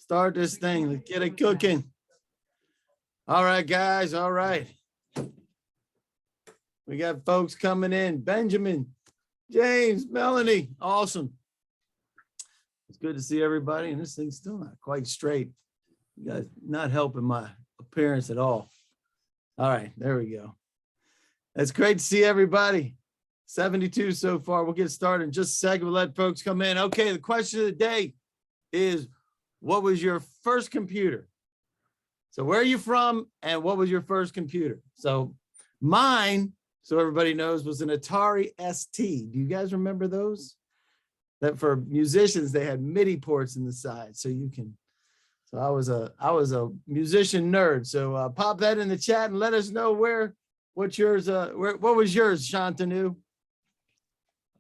start this thing. Let's get it cooking. All right, guys. All right. We got folks coming in. Benjamin, James, Melanie. Awesome. It's good to see everybody. And this thing's still not quite straight. You guys not helping my appearance at all. All right. There we go. It's great to see everybody. 72 so far. We'll get started in just a second. We'll let folks come in. Okay. The question of the day is, what was your first computer? So where are you from and what was your first computer? So mine, so everybody knows, was an Atari ST. Do you guys remember those? That for musicians, they had MIDI ports in the side. So you can, so I was a musician nerd. So pop that in the chat and let us know what yours, what was yours, Shantanu?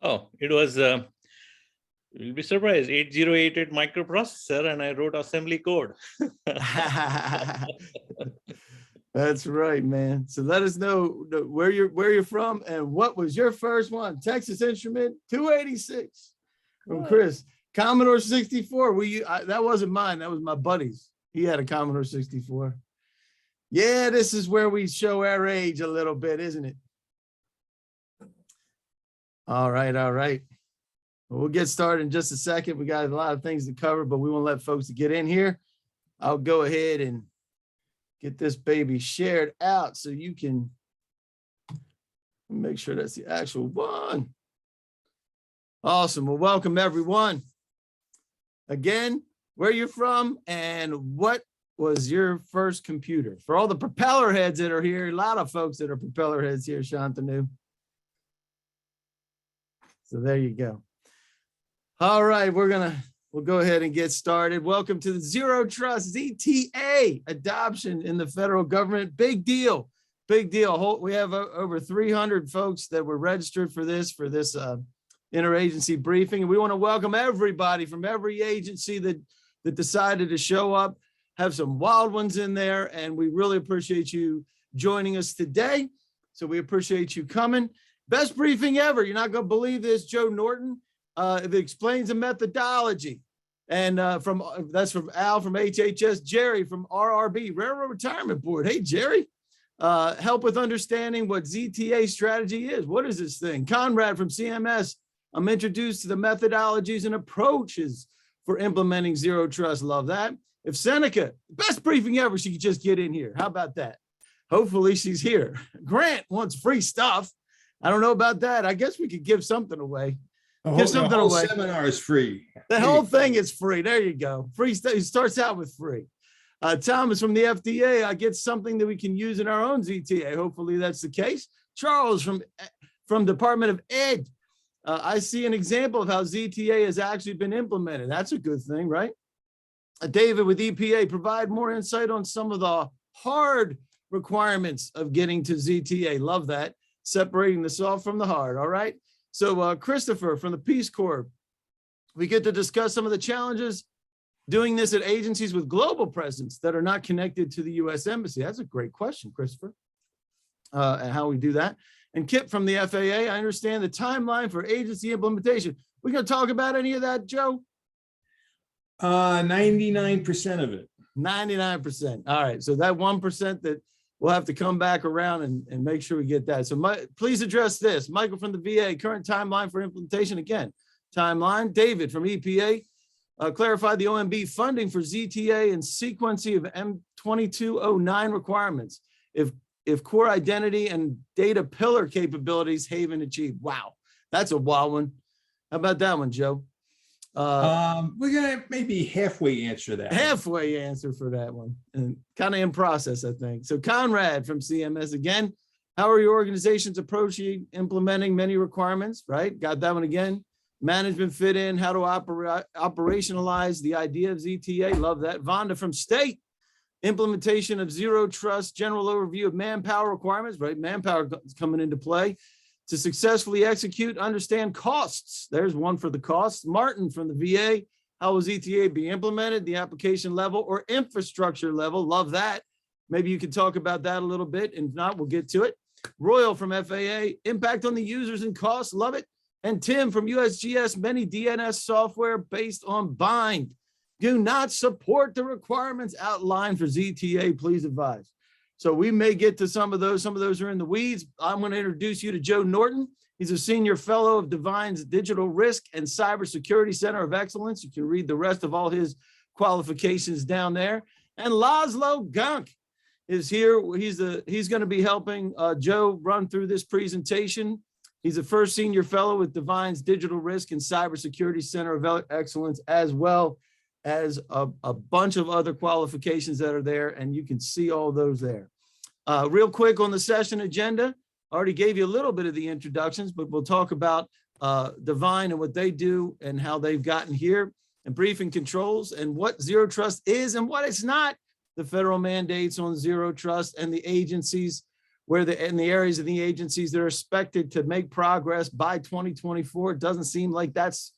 Oh, it was, you'll be surprised, 8088 microprocessor, and I wrote assembly code. That's right, man. So let us know where you're from and what was your first one. Texas Instrument 286 from Chris. Commodore 64. That wasn't mine. That was my buddy's. He had a Commodore 64. Yeah, this is where we show our age a little bit, isn't it? All right, all right. Well, we'll get started in just a second. We got a lot of things to cover, but we want to let folks get in here. I'll go ahead and get this baby shared out so you can make sure that's the actual one. Awesome. Well, welcome everyone. Again, where you're from and what was your first computer? For all the propeller heads that are here, a lot of folks that are propeller heads here, Shantanu. So there you go. All right, we'll go ahead and get started. Welcome to the Zero Trust ZTA adoption in the federal government. Big deal, big deal. We have over 300 folks that were registered for this interagency briefing. And we want to welcome everybody from every agency that decided to show up, have some wild ones in there. And we really appreciate you joining us today. So we appreciate you coming. Best briefing ever. You're not going to believe this. Joe Norton. It explains the methodology. And that's from Al from HHS, Jerry from RRB, Railroad Retirement Board. Hey, Jerry, help with understanding what ZTA strategy is. What is this thing? Conrad from CMS, I'm introduced to the methodologies and approaches for implementing Zero Trust. Love that. If Seneca, best briefing ever, she could just get in here. How about that? Hopefully she's here. Grant wants free stuff. I don't know about that. I guess we could give something away. Give something the whole away. Seminar is free. The whole thing is free. There you go. Free stuff. It starts out with free. Thomas from the FDA, I get something that we can use in our own ZTA. Hopefully that's the case. Charles from Department of Ed. I see an example of how ZTA has actually been implemented. That's a good thing, right? David with EPA, provide more insight on some of the hard requirements of getting to ZTA. Love that. Separating the soft from the hard. All right. So Christopher from the Peace Corps, we get to discuss some of the challenges doing this at agencies with global presence that are not connected to the U.S. Embassy. That's a great question, Christopher, and how we do that. And Kip from the FAA, I understand the timeline for agency implementation. We going to talk about any of that, Joe? 99% of it. 99%. All right. So that 1% that we'll have to come back around and make sure we get that. So please address this. Michael from the VA, current timeline for implementation. Again, timeline. David from EPA, clarify the OMB funding for ZTA and sequencing of M2209 requirements. If core identity and data pillar capabilities haven't achieved. Wow, that's a wild one. How about that one, Joe? We're gonna maybe halfway answer that. Halfway answer for that one, and kind of in process, I think. So Conrad from CMS again, how are your organizations approaching implementing many requirements? Right, got that one again. Management fit in, how to operationalize the idea of ZTA. Love that. Vonda from State, implementation of Zero Trust, general overview of manpower requirements. Right, manpower is coming into play. To successfully execute, understand costs. There's one for the costs. Martin from the VA, how will ZTA be implemented, the application level or infrastructure level? Love that. Maybe you could talk about that a little bit. If not, we'll get to it. Royal from FAA, impact on the users and costs. Love it. And Tim from USGS, many DNS software based on bind. do not support the requirements outlined for ZTA, please advise. So we may get to some of those. Some of those are in the weeds. I'm going to introduce you to Joe Norton. He's a senior fellow of DivIHN's Digital Risk and Cybersecurity Center of Excellence. You can read the rest of all his qualifications down there. And Laszlo Gonc is here. He's going to be helping Joe run through this presentation. He's the first senior fellow with DivIHN's Digital Risk and Cybersecurity Center of Excellence, as well as a bunch of other qualifications that are there, and you can see all those there. Real quick on the session agenda, I already gave you a little bit of the introductions, but we'll talk about DivIHN and what they do and how they've gotten here, and briefing controls and what zero trust is and what it's not, the federal mandates on zero trust and the agencies and the areas of the agencies that are expected to make progress by 2024. It doesn't seem like that's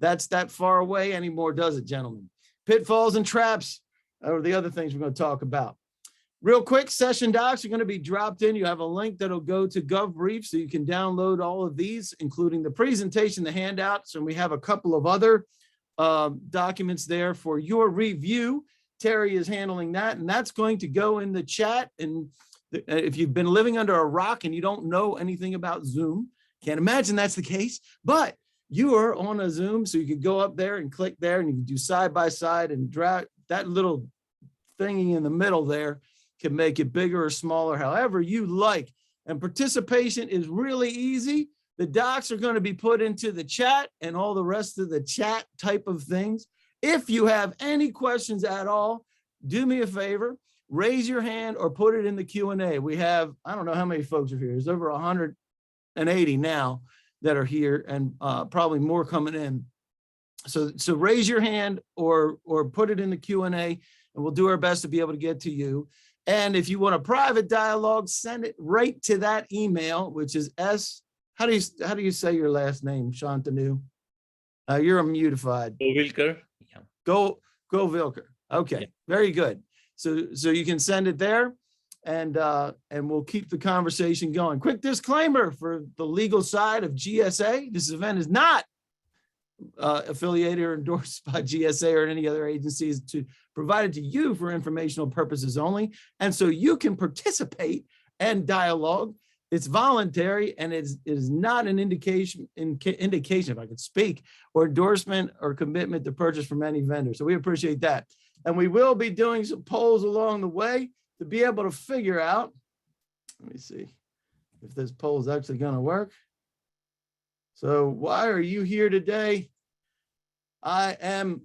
that far away anymore, does it, gentlemen? Pitfalls and traps are the other things we're going to talk about. Real quick, session docs are going to be dropped in. You have a link that'll go to GovBrief, so you can download all of these, including the presentation, the handouts, and we have a couple of other documents there for your review. Terry is handling that, and that's going to go in the chat. And if you've been living under a rock and you don't know anything about Zoom, can't imagine that's the case, but you are on a Zoom, so you can go up there and click there, and you can do side by side, and drag that little thingy in the middle there can make it bigger or smaller, however you like. And participation is really easy. The docs are going to be put into the chat and all the rest of the chat type of things. If you have any questions at all, do me a favor, raise your hand or put it in the Q&A. We have, I don't know how many folks are here. There's over 180 now that are here, and probably more coming in. So raise your hand or put it in the Q&A, and we'll do our best to be able to get to you. And if you want a private dialogue, send it right to that email, which is how do you say your last name, Shantanu? You're unmutified. Vilker. Yeah. Go Vilker. Okay, yeah. Very good. So you can send it there, and we'll keep the conversation going. Quick disclaimer for the legal side of GSA: this event is not affiliated or endorsed by GSA or any other agencies, provided to you for informational purposes only, and so you can participate and dialogue. It's voluntary, and it is not an indication, if I could speak, or endorsement or commitment to purchase from any vendor. So we appreciate that. And we will be doing some polls along the way to be able to figure out, let me see if this poll is actually going to work. So why are you here today? I am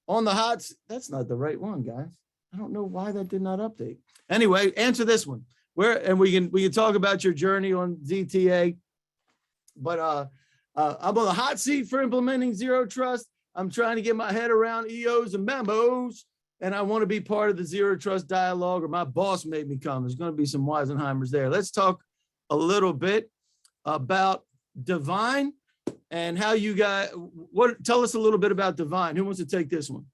on the hot seat. That's not the right one, guys. I don't know why that did not update. Anyway, answer this one. And we can talk about your journey on ZTA, but I'm on the hot seat for implementing zero trust. I'm trying to get my head around EOs and memos, and I want to be part of the zero trust dialogue, or my boss made me come. There's going to be some Weisenheimers there. Let's talk a little bit about DivIHN and how you guys, tell us a little bit about DivIHN. Who wants to take this one?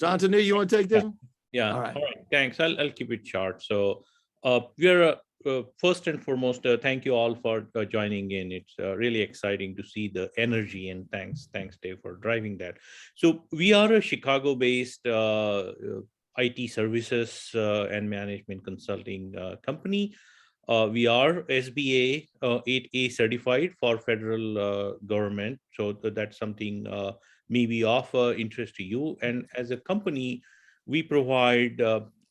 Shantanu, you want to take this one? Yeah. All right. Thanks. I'll keep it short. So we're first and foremost, thank you all for joining in. It's really exciting to see the energy, and thanks Dave for driving that. So we are a Chicago-based IT services and management consulting company. We are SBA 8A certified for federal government. So that's something maybe of interest to you. And as a company, we provide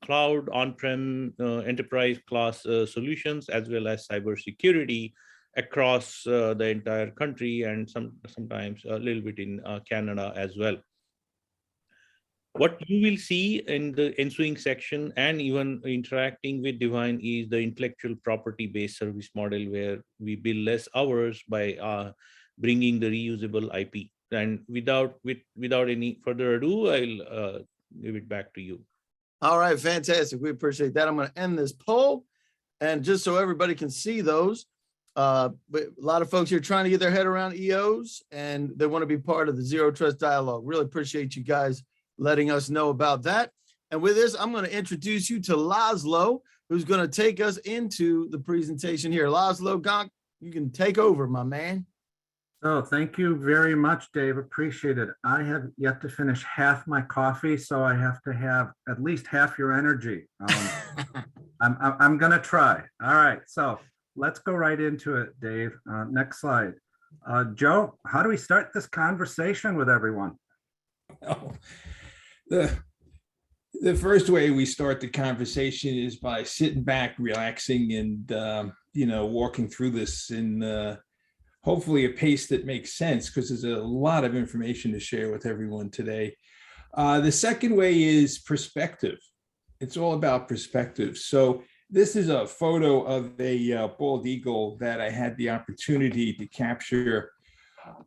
cloud, on-prem, enterprise class solutions, as well as cybersecurity across the entire country, and sometimes a little bit in Canada as well. What you will see in the ensuing section, and even interacting with DivIHN, is the intellectual property-based service model, where we bill less hours by bringing the reusable IP. And without any further ado, I'll give it back to you. All right, fantastic. We appreciate that. I'm going to end this poll, and just so everybody can see those, but a lot of folks here trying to get their head around EOs, and they want to be part of the Zero Trust Dialogue. Really appreciate you guys letting us know about that. And with this, I'm going to introduce you to Laszlo, who's going to take us into the presentation here. Laszlo, Gonc, you can take over, my man. So thank you very much, Dave. Appreciate it. I have yet to finish half my coffee, so I have to have at least half your energy. I'm going to try. All right. So let's go right into it, Dave. Next slide. Joe, how do we start this conversation with everyone? Well, the first way we start the conversation is by sitting back, relaxing, and walking through this in hopefully a pace that makes sense, because there's a lot of information to share with everyone today. The second way is perspective. It's all about perspective. So this is a photo of a bald eagle that I had the opportunity to capture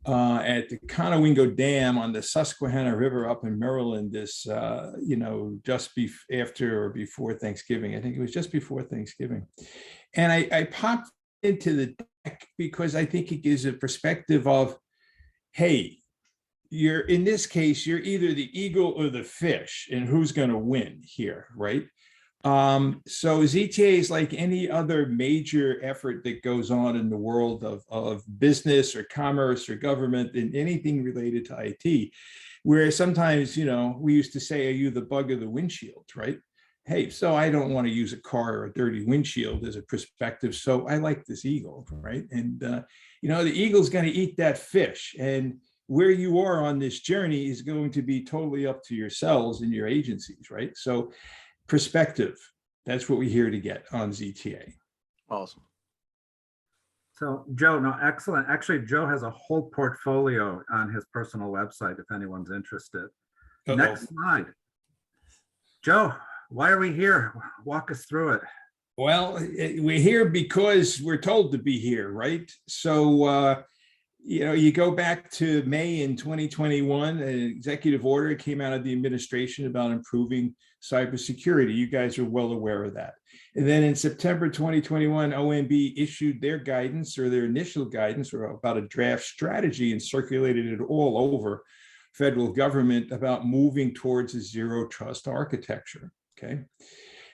at the Conowingo Dam on the Susquehanna River up in Maryland this, just after or before Thanksgiving. I think it was just before Thanksgiving. And I popped into the deck because I think it gives a perspective of, hey, in this case, you're either the eagle or the fish, and who's going to win here, right? So ZTA is like any other major effort that goes on in the world of business or commerce or government and anything related to IT, where sometimes, we used to say, are you the bug or the windshield, right? Hey, so I don't want to use a car or a dirty windshield as a perspective. So I like this eagle, right? And, the eagle's going to eat that fish. And where you are on this journey is going to be totally up to yourselves and your agencies, right? So perspective, that's what we're here to get on ZTA. Awesome. So Joe, no, excellent. Actually, Joe has a whole portfolio on his personal website if anyone's interested. Next slide. Joe, why are we here? Walk us through it. Well, we're here because we're told to be here, right? So, you go back to May in 2021, an executive order came out of the administration about improving cybersecurity. You guys are well aware of that. And then in September 2021, OMB issued their guidance, or their initial guidance, or about a draft strategy, and circulated it all over federal government about moving towards a zero trust architecture. Okay.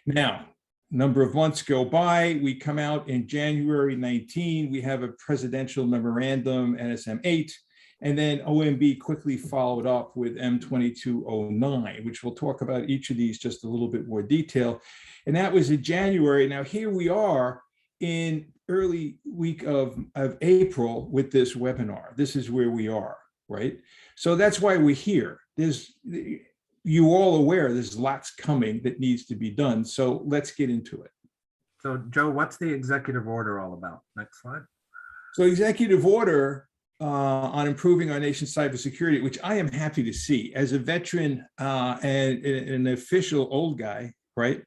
Now, number of months go by, we come out in January 19, we have a presidential memorandum, NSM 8, and then OMB quickly followed up with M2209, which we'll talk about each of these just a little bit more detail. And that was in January. Now here we are in early week of April with this webinar. This is where we are, right? So that's why we're here. You all aware there's lots coming that needs to be done. So let's get into it. So Joe, what's the executive order all about? Next slide. So executive order on improving our nation's cybersecurity, which I am happy to see as a veteran and an official old guy, right?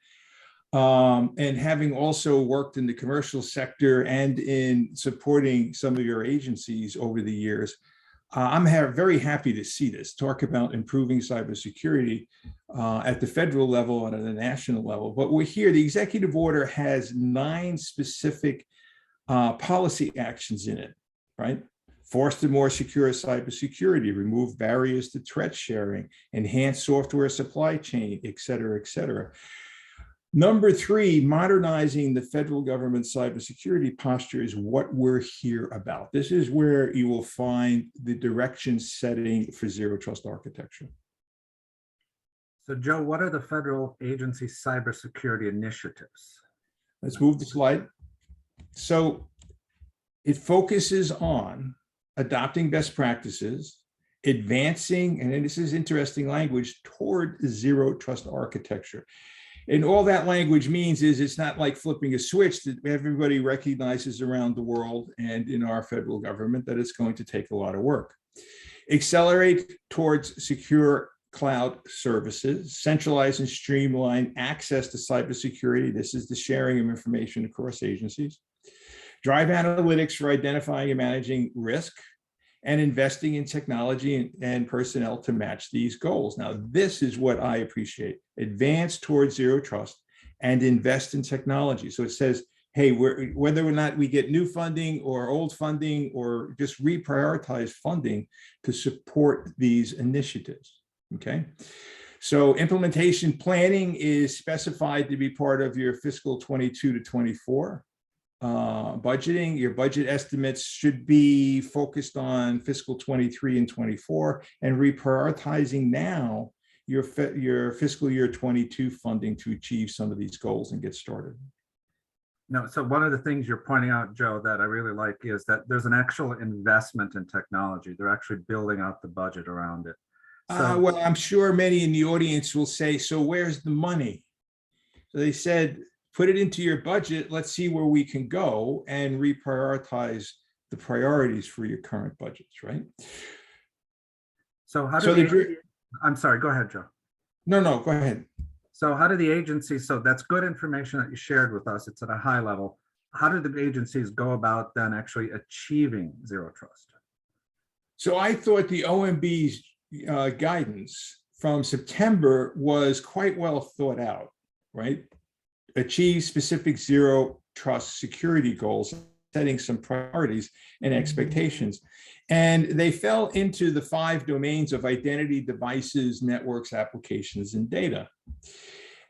And having also worked in the commercial sector and in supporting some of your agencies over the years, I'm very happy to see this, talk about improving cybersecurity at the federal level and at the national level. But we're here, the executive order has 9 specific policy actions in it, right? Foster more secure cybersecurity, remove barriers to threat sharing, enhance software supply chain, et cetera, et cetera. Number 3, modernizing the federal government cybersecurity posture is what we're here about. This is where you will find the direction setting for zero trust architecture. So Joe, what are the federal agency cybersecurity initiatives? Let's move the slide. So it focuses on adopting best practices, advancing, and this is interesting language, toward zero trust architecture. And all that language means is it's not like flipping a switch that everybody recognizes around the world and in our federal government that it's going to take a lot of work. Accelerate towards secure cloud services, centralize and streamline access to cybersecurity. This is the sharing of information across agencies. Drive analytics for identifying and managing risk, and investing in technology and personnel to match these goals. Now, this is what I appreciate. Advance towards zero trust and invest in technology. So it says, hey, whether or not we get new funding or old funding or just reprioritize funding to support these initiatives, okay? So implementation planning is specified to be part of your fiscal 22 to 24. budgeting. Your budget estimates should be focused on fiscal 23 and 24 and reprioritizing now your fiscal year 22 funding to achieve some of these goals and get started. No, so one of the things you're pointing out, Joe, that I really like is that there's an actual investment in technology. They're actually building out the budget around it. So, Well, I'm sure many in the audience will say, so where's the money? So they said, put it into your budget. Let's see where we can go and reprioritize the priorities for your current budgets, right? so how So do I'm sorry, go ahead, Joe. No, go ahead. So how do the agencies, so that's good information that you shared with us. It's at a high level. How do the agencies go about then actually achieving zero trust? So I thought the OMB's guidance from September was quite well thought out, right? Achieve specific zero trust security goals, setting some priorities and expectations. And they fell into the 5 domains of identity, devices, networks, applications, and data.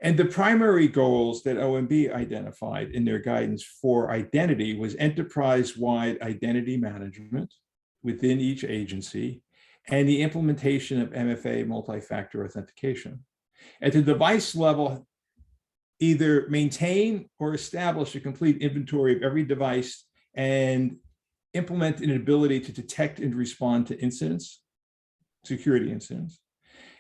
And the primary goals that OMB identified in their guidance for identity was enterprise-wide identity management within each agency and the implementation of MFA multi-factor authentication. At the device level, either maintain or establish a complete inventory of every device and implement an ability to detect and respond to incidents, security incidents.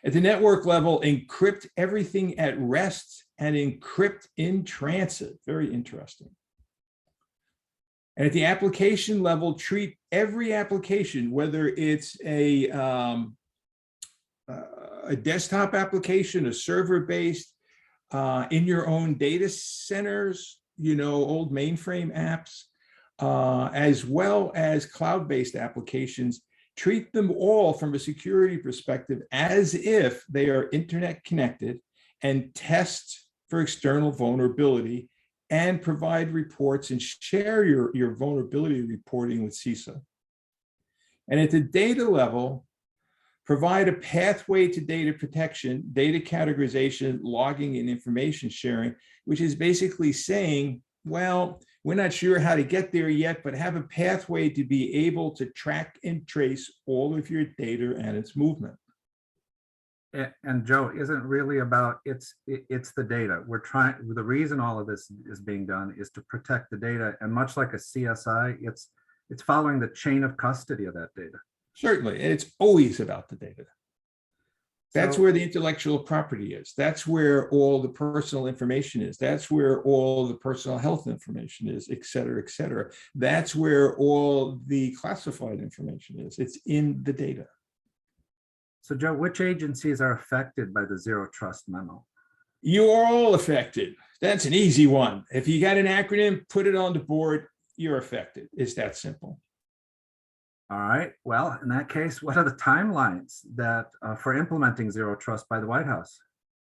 At the network level, encrypt everything at rest and encrypt in transit. Very interesting. And at the application level, treat every application, whether it's a desktop application, a server-based, in your own data centers, old mainframe apps, as well as cloud-based applications, treat them all from a security perspective as if they are internet connected and test for external vulnerability and provide reports and share your vulnerability reporting with CISA. And at the data level, provide a pathway to data protection, data categorization, logging, and information sharing, which is basically saying, well, we're not sure how to get there yet, but have a pathway to be able to track and trace all of your data and its movement. And Joe, isn't really about it's the data. The reason all of this is being done is to protect the data. And much like a CSI, it's following the chain of custody of that data. Certainly, and it's always about the data. That's So- where the intellectual property is. That's where all the personal information is. That's where all the personal health information is, et cetera, et cetera. That's where all the classified information is. It's in the data. So Joe, which agencies are affected by the zero trust memo? You are all affected. That's an easy one. If you got an acronym, put it on the board, you're affected. It's that simple. All right. Well, in that case, what are the timelines that for implementing zero trust by the White House?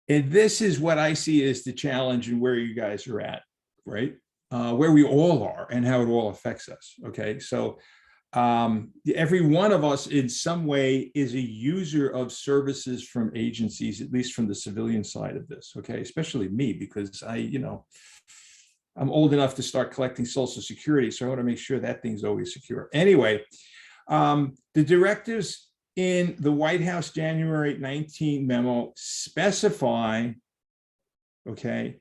And this is what I see as the challenge and where you guys are at, right? Where we all are and how it all affects us. Okay. So every one of us in some way is a user of services from agencies, at least from the civilian side of this. Okay. Especially me, because I'm old enough to start collecting Social Security. So I want to make sure that thing's always secure. Anyway, the directives in the White House January 19 memo specify, okay,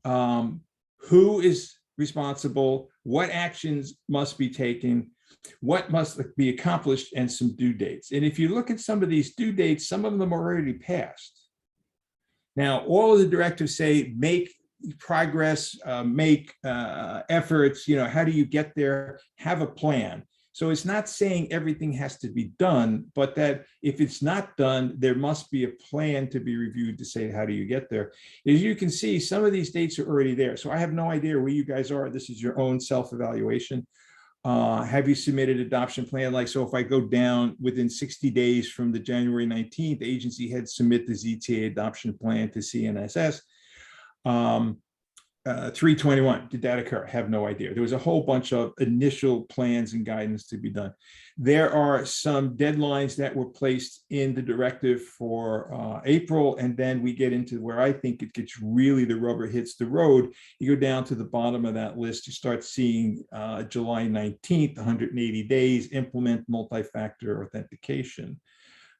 who is responsible, what actions must be taken, what must be accomplished, and some due dates. And if you look at some of these due dates, some of them are already passed. Now, all of the directives say make progress, make efforts, how do you get there, have a plan. So it's not saying everything has to be done, but that if it's not done, there must be a plan to be reviewed to say, how do you get there? As you can see, some of these dates are already there. So I have no idea where you guys are. This is your own self-evaluation. Have you submitted adoption plan? Like, so if I go down within 60 days from the January 19th, the agency had submit the ZTA adoption plan to CNSS. 321, did that occur? I have no idea. There was a whole bunch of initial plans and guidance to be done. There are some deadlines that were placed in the directive for April, and then we get into where I think it gets really, the rubber hits the road. You go down to the bottom of that list, you start seeing July 19th, 180 days, implement multi-factor authentication.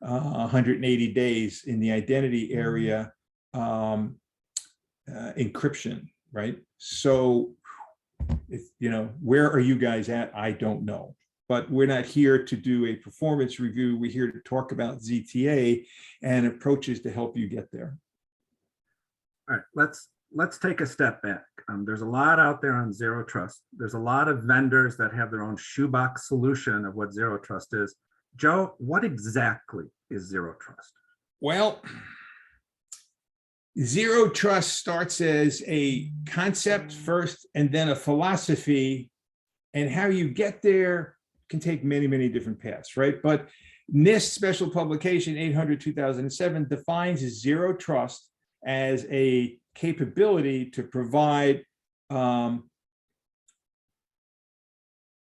180 days in the identity area, encryption. Right. So, if where are you guys at? I don't know, but we're not here to do a performance review. We're here to talk about ZTA and approaches to help you get there. All right, let's take a step back. There's a lot out there on zero trust. There's a lot of vendors that have their own shoebox solution of what zero trust is. Joe, what exactly is zero trust? Well, zero trust starts as a concept first and then a philosophy, and how you get there can take many, many different paths, right? But NIST Special Publication 800/2007 defines zero trust as a capability to provide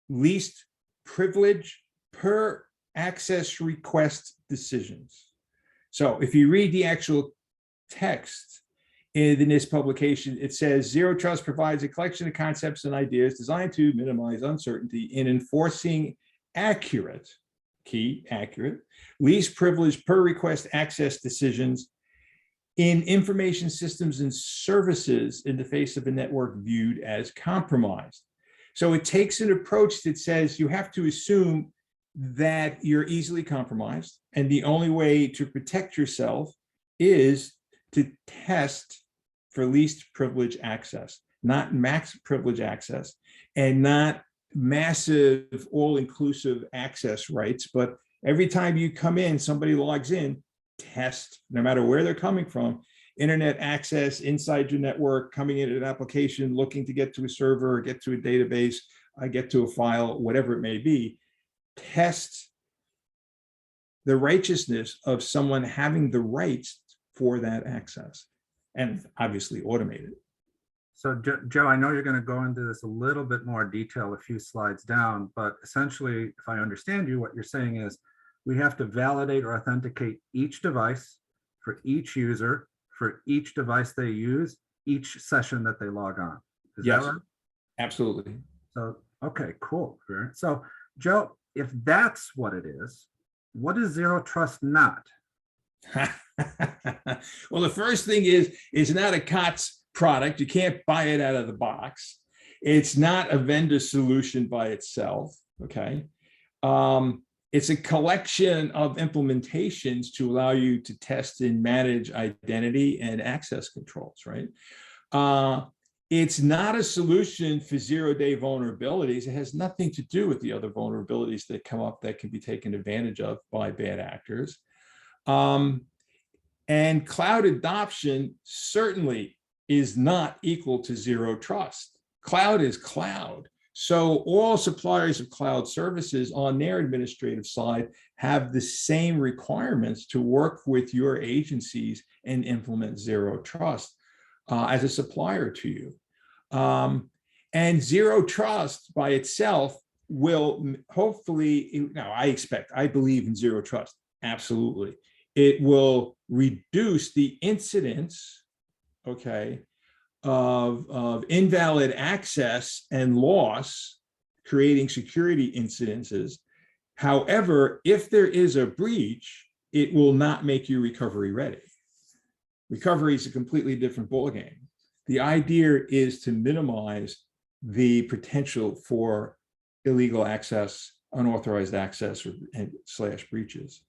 least privilege per access request decisions. So if you read the actual text in the NIST publication, it says zero trust provides a collection of concepts and ideas designed to minimize uncertainty in enforcing accurate, least privilege per request access decisions in information systems and services in the face of a network viewed as compromised. So it takes an approach that says you have to assume that you're easily compromised, and the only way to protect yourself is to test for least privilege access, not max privilege access, and not massive all-inclusive access rights. But every time you come in, somebody logs in, test, no matter where they're coming from, internet access inside your network, coming into an application, looking to get to a server, or get to a database, get to a file, whatever it may be, test the righteousness of someone having the rights for that access, and obviously automate it. So Joe, I know you're going to go into this a little bit more detail a few slides down, but essentially, if I understand you, what you're saying is we have to validate or authenticate each device for each user, for each device they use, each session that they log on. Is Yes, that right? absolutely. So, okay, cool. So Joe, if that's what it is, what is zero trust not? Well, the first thing is, it's not a COTS product. You can't buy it out of the box. It's not a vendor solution by itself, okay? It's a collection of implementations to allow you to test and manage identity and access controls, right? It's not a solution for zero-day vulnerabilities. It has nothing to do with the other vulnerabilities that come up that can be taken advantage of by bad actors. And cloud adoption certainly is not equal to zero trust. Cloud is cloud. So all suppliers of cloud services on their administrative side have the same requirements to work with your agencies and implement zero trust as a supplier to you. And zero trust by itself will hopefully, I believe in zero trust, absolutely. It will reduce the incidence, okay, of invalid access and loss, creating security incidences. However, if there is a breach, it will not make you recovery ready. Recovery is a completely different ballgame. The idea is to minimize the potential for illegal access, unauthorized access, / breaches.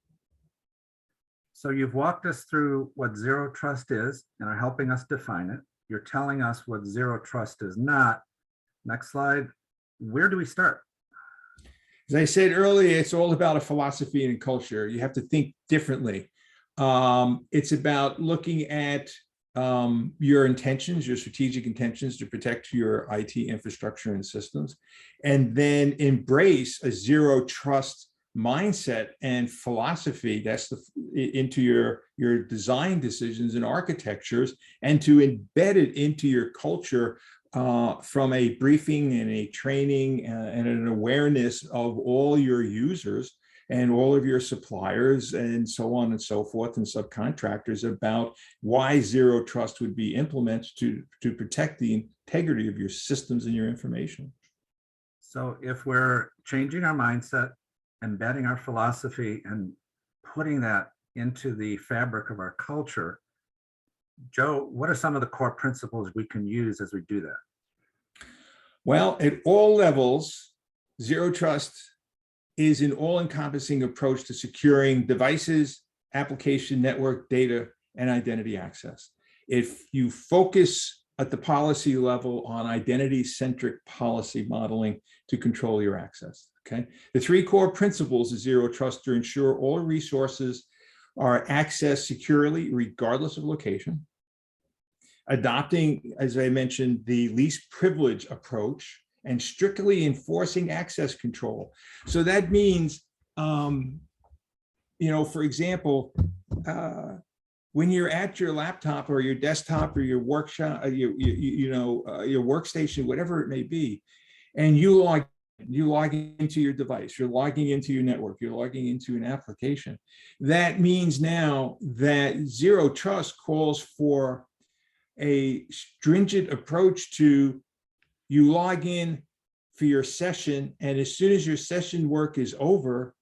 So you've walked us through what zero trust is and are helping us define it. You're telling us what zero trust is not. Next slide. Where do we start? As I said earlier, it's all about a philosophy and a culture. You have to think differently. It's about looking at your intentions, your strategic intentions to protect your IT infrastructure and systems, and then embrace a zero trust mindset and philosophy. That's into your design decisions and architectures, and to embed it into your culture from a briefing and a training and an awareness of all your users and all of your suppliers and so on and so forth and subcontractors about why zero trust would be implemented to protect the integrity of your systems and your information. So if we're changing our mindset, embedding our philosophy and putting that into the fabric of our culture, Joe, what are some of the core principles we can use as we do that? Well, at all levels, zero trust is an all-encompassing approach to securing devices, application, network, data, and identity access. If you focus at the policy level on identity-centric policy modeling to control your access, okay? The three core principles of zero trust to ensure all resources are accessed securely, regardless of location. Adopting, as I mentioned, the least privilege approach and strictly enforcing access control. So that means, for example, when you're at your laptop or your desktop or your workshop, your workstation, whatever it may be, and you log into your device, you're logging into your network, you're logging into an application. That means now that zero trust calls for a stringent approach to you log in for your session, and as soon as your session work is over,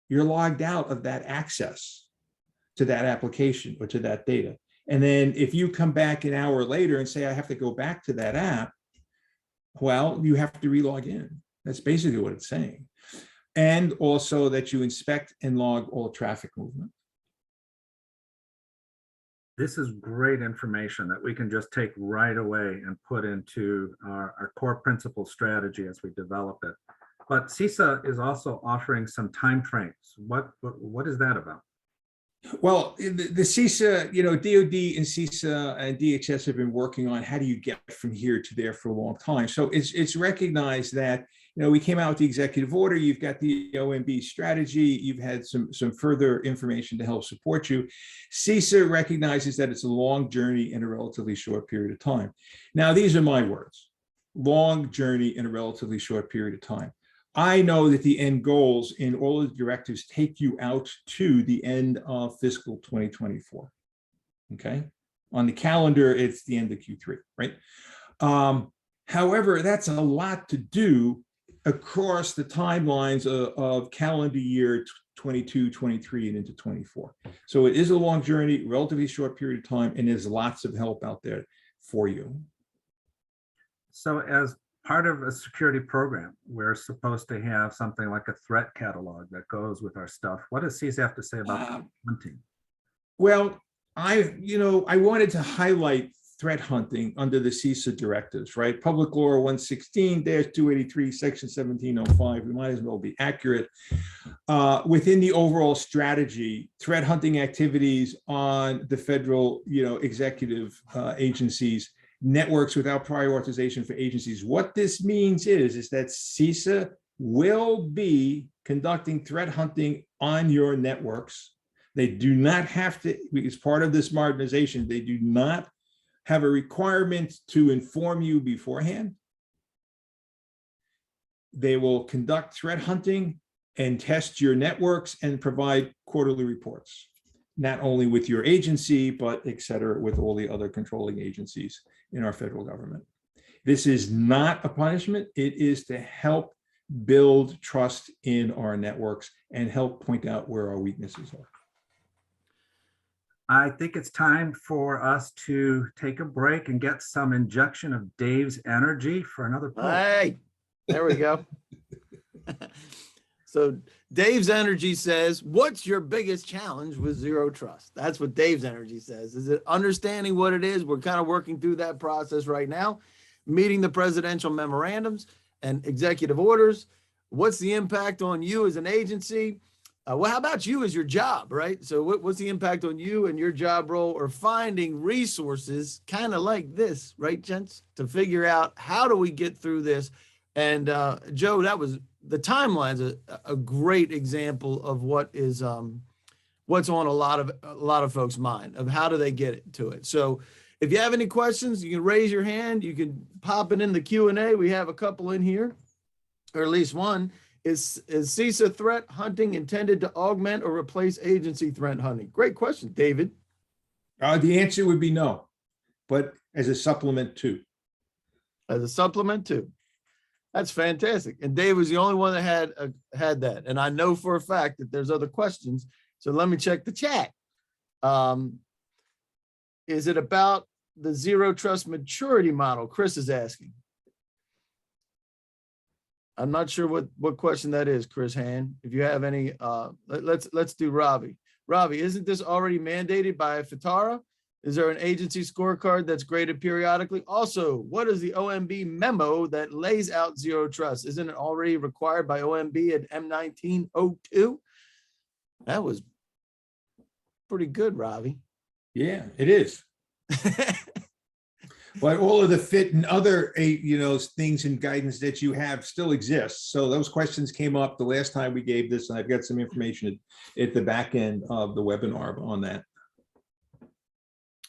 you're logged out of that access to that application or to that data. And then if you come back an hour later and say, I have to go back to that app, well, you have to re-log in. That's basically what it's saying. And also that you inspect and log all traffic movement. This is great information that we can just take right away and put into our core principle strategy as we develop it. But CISA is also offering some timeframes. What is that about? Well, the CISA, DOD and CISA and DHS have been working on how do you get from here to there for a long time. So it's recognized that, we came out with the executive order, you've got the OMB strategy, you've had some further information to help support you. CISA recognizes that it's a long journey in a relatively short period of time. Now, these are my words, long journey in a relatively short period of time. I know that the end goals in all of the directives take you out to the end of fiscal 2024, okay? On the calendar, it's the end of Q3, right? However, that's a lot to do across the timelines of calendar year 22, 23, and into 24. So it is a long journey, relatively short period of time, and there's lots of help out there for you. So as part of a security program, we're supposed to have something like a threat catalog that goes with our stuff. What does CISA have to say about hunting? Well, I wanted to highlight threat hunting under the CISA directives, right? Public Law 116-283, Section 1705. We might as well be accurate. Within the overall strategy, threat hunting activities on the federal, executive agencies, networks without prior authorization for agencies. What this means is that CISA will be conducting threat hunting on your networks. They do not have to, as part of this modernization, they do not have a requirement to inform you beforehand. They will conduct threat hunting and test your networks and provide quarterly reports, not only with your agency, but et cetera, with all the other controlling agencies in our federal government. This is not a punishment. It is to help build trust in our networks and help point out where our weaknesses are. I think it's time for us to take a break and get some injection of Dave's energy for another poll. Hey, there we go. So Dave's energy says, what's your biggest challenge with zero trust? That's what Dave's energy says. Is it understanding what it is? We're kind of working through that process right now, meeting the presidential memorandums and executive orders. What's the impact on you as an agency? Well, how about you as your job, right? So what's the impact on you and your job role, or finding resources kind of like this, right, gents, to figure out how do we get through this? And Joe, that was the timeline's a great example of what is what's on a lot of folks' mind of how do they get to it. So if you have any questions, you can raise your hand. You can pop it in the Q&A. We have a couple in here, or at least one. Is CISA threat hunting intended to augment or replace agency threat hunting? Great question, David. The answer would be no, but as a supplement too. As a supplement too. That's fantastic. And Dave was the only one that had that. And I know for a fact that there's other questions. So let me check the chat. Is it about the zero trust maturity model? Chris is asking. I'm not sure what question that is, Chris Han. If you have any, let's do Ravi. Ravi, isn't this already mandated by FITARA? Is there an agency scorecard that's graded periodically? Also, what is the OMB memo that lays out zero trust? Isn't it already required by OMB at M1902? That was pretty good, Ravi. Yeah, it is. But all of the fit and other, things and guidance that you have still exists. So those questions came up the last time we gave this, and I've got some information at the back end of the webinar on that.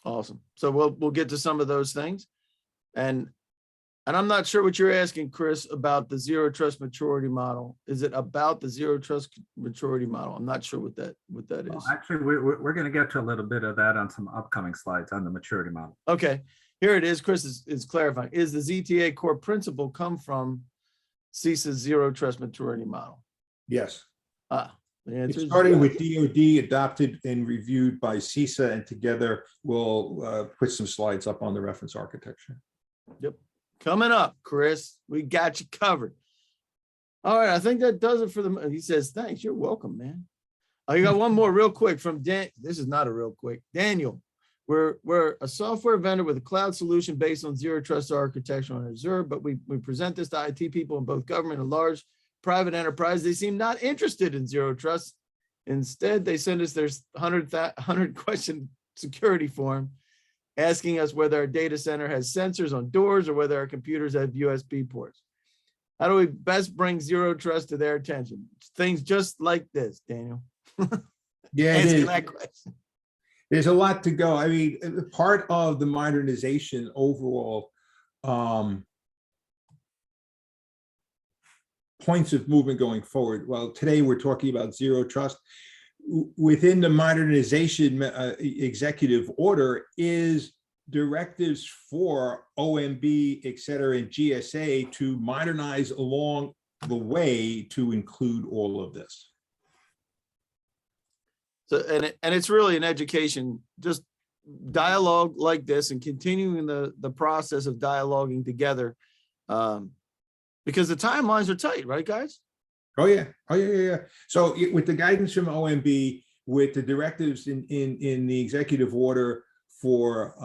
Awesome. So we'll get to some of those things. And I'm not sure what you're asking, Chris, about the zero trust maturity model. Is it about the zero trust maturity model? I'm not sure what that is. Well, actually, we're going to get to a little bit of that on some upcoming slides on the maturity model. Okay. Here it is. Chris is clarifying. Is the ZTA core principle come from CISA's zero trust maturity model? Yes. The answer is starting yes. with DoD, adopted and reviewed by CISA, and together we'll put some slides up on the reference architecture. Yep. Coming up, Chris. We got you covered. All right. I think that does it for the. He says, thanks. You're welcome, man. You got one more real quick from Dan. This is not a real quick. Daniel. We're a software vendor with a cloud solution based on zero trust architecture on Azure, but we present this to IT people in both government and large private enterprise. They seem not interested in zero trust. Instead, they send us their 100 question security form asking us whether our data center has sensors on doors or whether our computers have USB ports. How do we best bring zero trust to their attention? Things just like this, Daniel. Yeah, it is. That question. There's a lot to go. I mean, part of the modernization overall points of movement going forward. Well, today we're talking about zero trust. Within the modernization executive order is directives for OMB, et cetera, and GSA to modernize along the way to include all of this. So, and it's really an education, just dialogue like this and continuing the process of dialoguing together, because the timelines are tight, right, guys? Oh yeah. So with the guidance from OMB, with the directives in the executive order for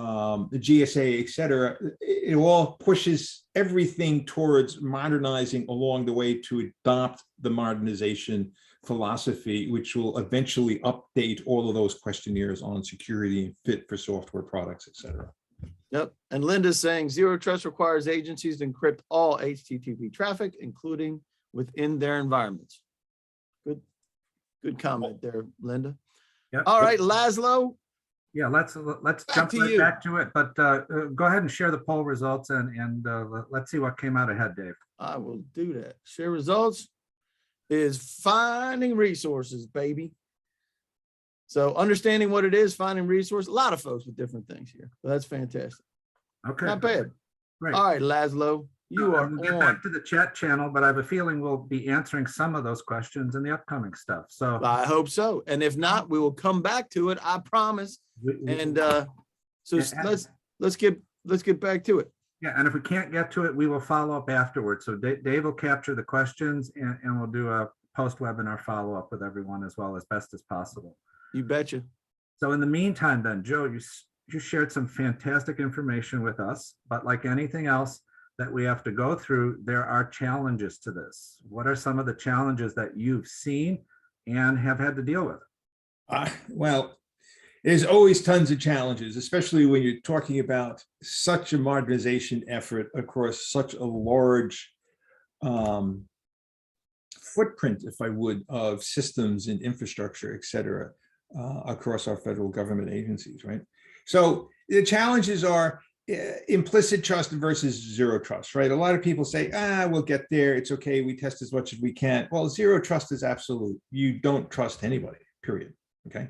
the GSA, et cetera, it all pushes everything towards modernizing along the way to adopt the modernization philosophy, which will eventually update all of those questionnaires on security and fit for software products, et cetera. Yep. And Linda's saying zero trust requires agencies to encrypt all HTTP traffic, including within their environments. Good comment there, Linda. Yep. All right, Laszlo. Yeah, let's jump right back to it. But go ahead and share the poll results and let's see what came out ahead, Dave. I will do that. Share results is finding resources, baby. So understanding what it is, finding resources, a lot of folks with different things here. So that's fantastic. Okay. Not bad. Great. All right, Laszlo, you are we'll get back to the chat channel, but I have a feeling we'll be answering some of those questions in the upcoming stuff. So I hope so. And if not, we will come back to it. I promise. And so let's get back to it. Yeah, and if we can't get to it, we will follow up afterwards. So Dave will capture the questions and we'll do a post-webinar follow-up with everyone as well as best as possible. You betcha. So in the meantime then, Joe, you shared some fantastic information with us, but like anything else that we have to go through, there are challenges to this. What are some of the challenges that you've seen and have had to deal with? Well, there's always tons of challenges, especially when you're talking about such a modernization effort across such a large footprint, if I would, of systems and infrastructure, et cetera. across our federal government agencies, right? So the challenges are implicit trust versus zero trust, right? A lot of people say, we'll get there. It's okay. We test as much as we can. Well, zero trust is absolute. You don't trust anybody, period. Okay.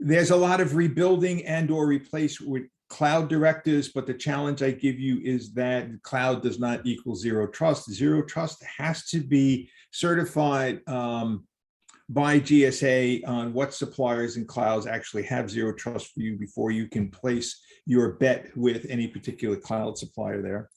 There's a lot of rebuilding and or replace with cloud directives, but the challenge I give you is that cloud does not equal zero trust. Zero trust has to be certified by GSA on what suppliers and clouds actually have zero trust for you before you can place your bet with any particular cloud supplier there.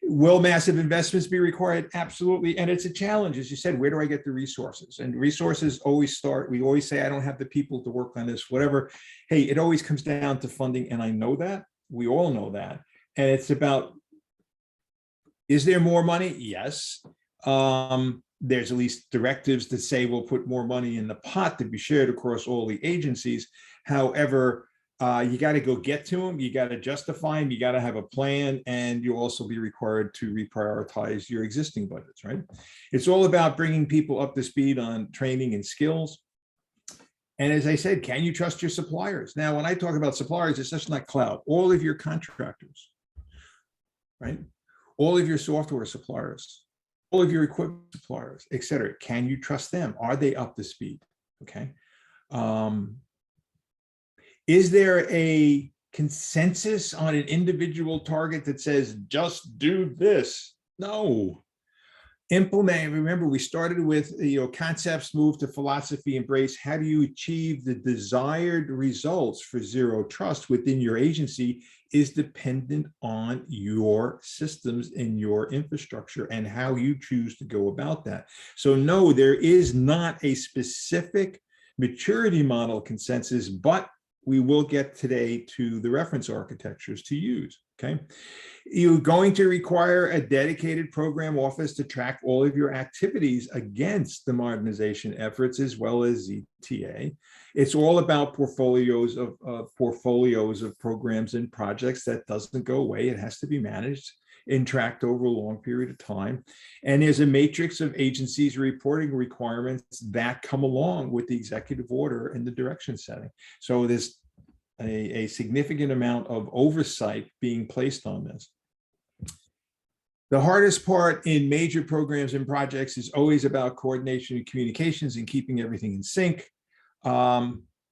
Will massive investments be required? Absolutely. And it's a challenge. As you said, where do I get the resources? And resources always start, we always say, I don't have the people to work on this, whatever. Hey, it always comes down to funding. And I know that. We all know that. And it's about, is there more money? Yes. There's at least directives that say we'll put more money in the pot to be shared across all the agencies. However, you got to go get to them. You got to justify them. You got to have a plan, and you'll also be required to reprioritize your existing budgets, right? It's all about bringing people up to speed on training and skills. And as I said, can you trust your suppliers? Now, when I talk about suppliers, it's just not cloud. All of your contractors, right? All of your software suppliers, all of your equipment suppliers, et cetera. Can you trust them? Are they up to speed? Okay. Is there a consensus on an individual target that says, just do this? No. Implement, remember, we started with, concepts, move to philosophy, embrace. How do you achieve the desired results for zero trust within your agency is dependent on your systems and your infrastructure and how you choose to go about that. So no, there is not a specific maturity model consensus, but we will get today to the reference architectures to use, okay? You're going to require a dedicated program office to track all of your activities against the modernization efforts as well as ZTA. It's all about portfolios of programs and projects. That doesn't go away. It has to be managed and tracked over a long period of time. And there's a matrix of agencies reporting requirements that come along with the executive order and the direction setting. So there's a significant amount of oversight being placed on this. The hardest part in major programs and projects is always about coordination and communications and keeping everything in sync.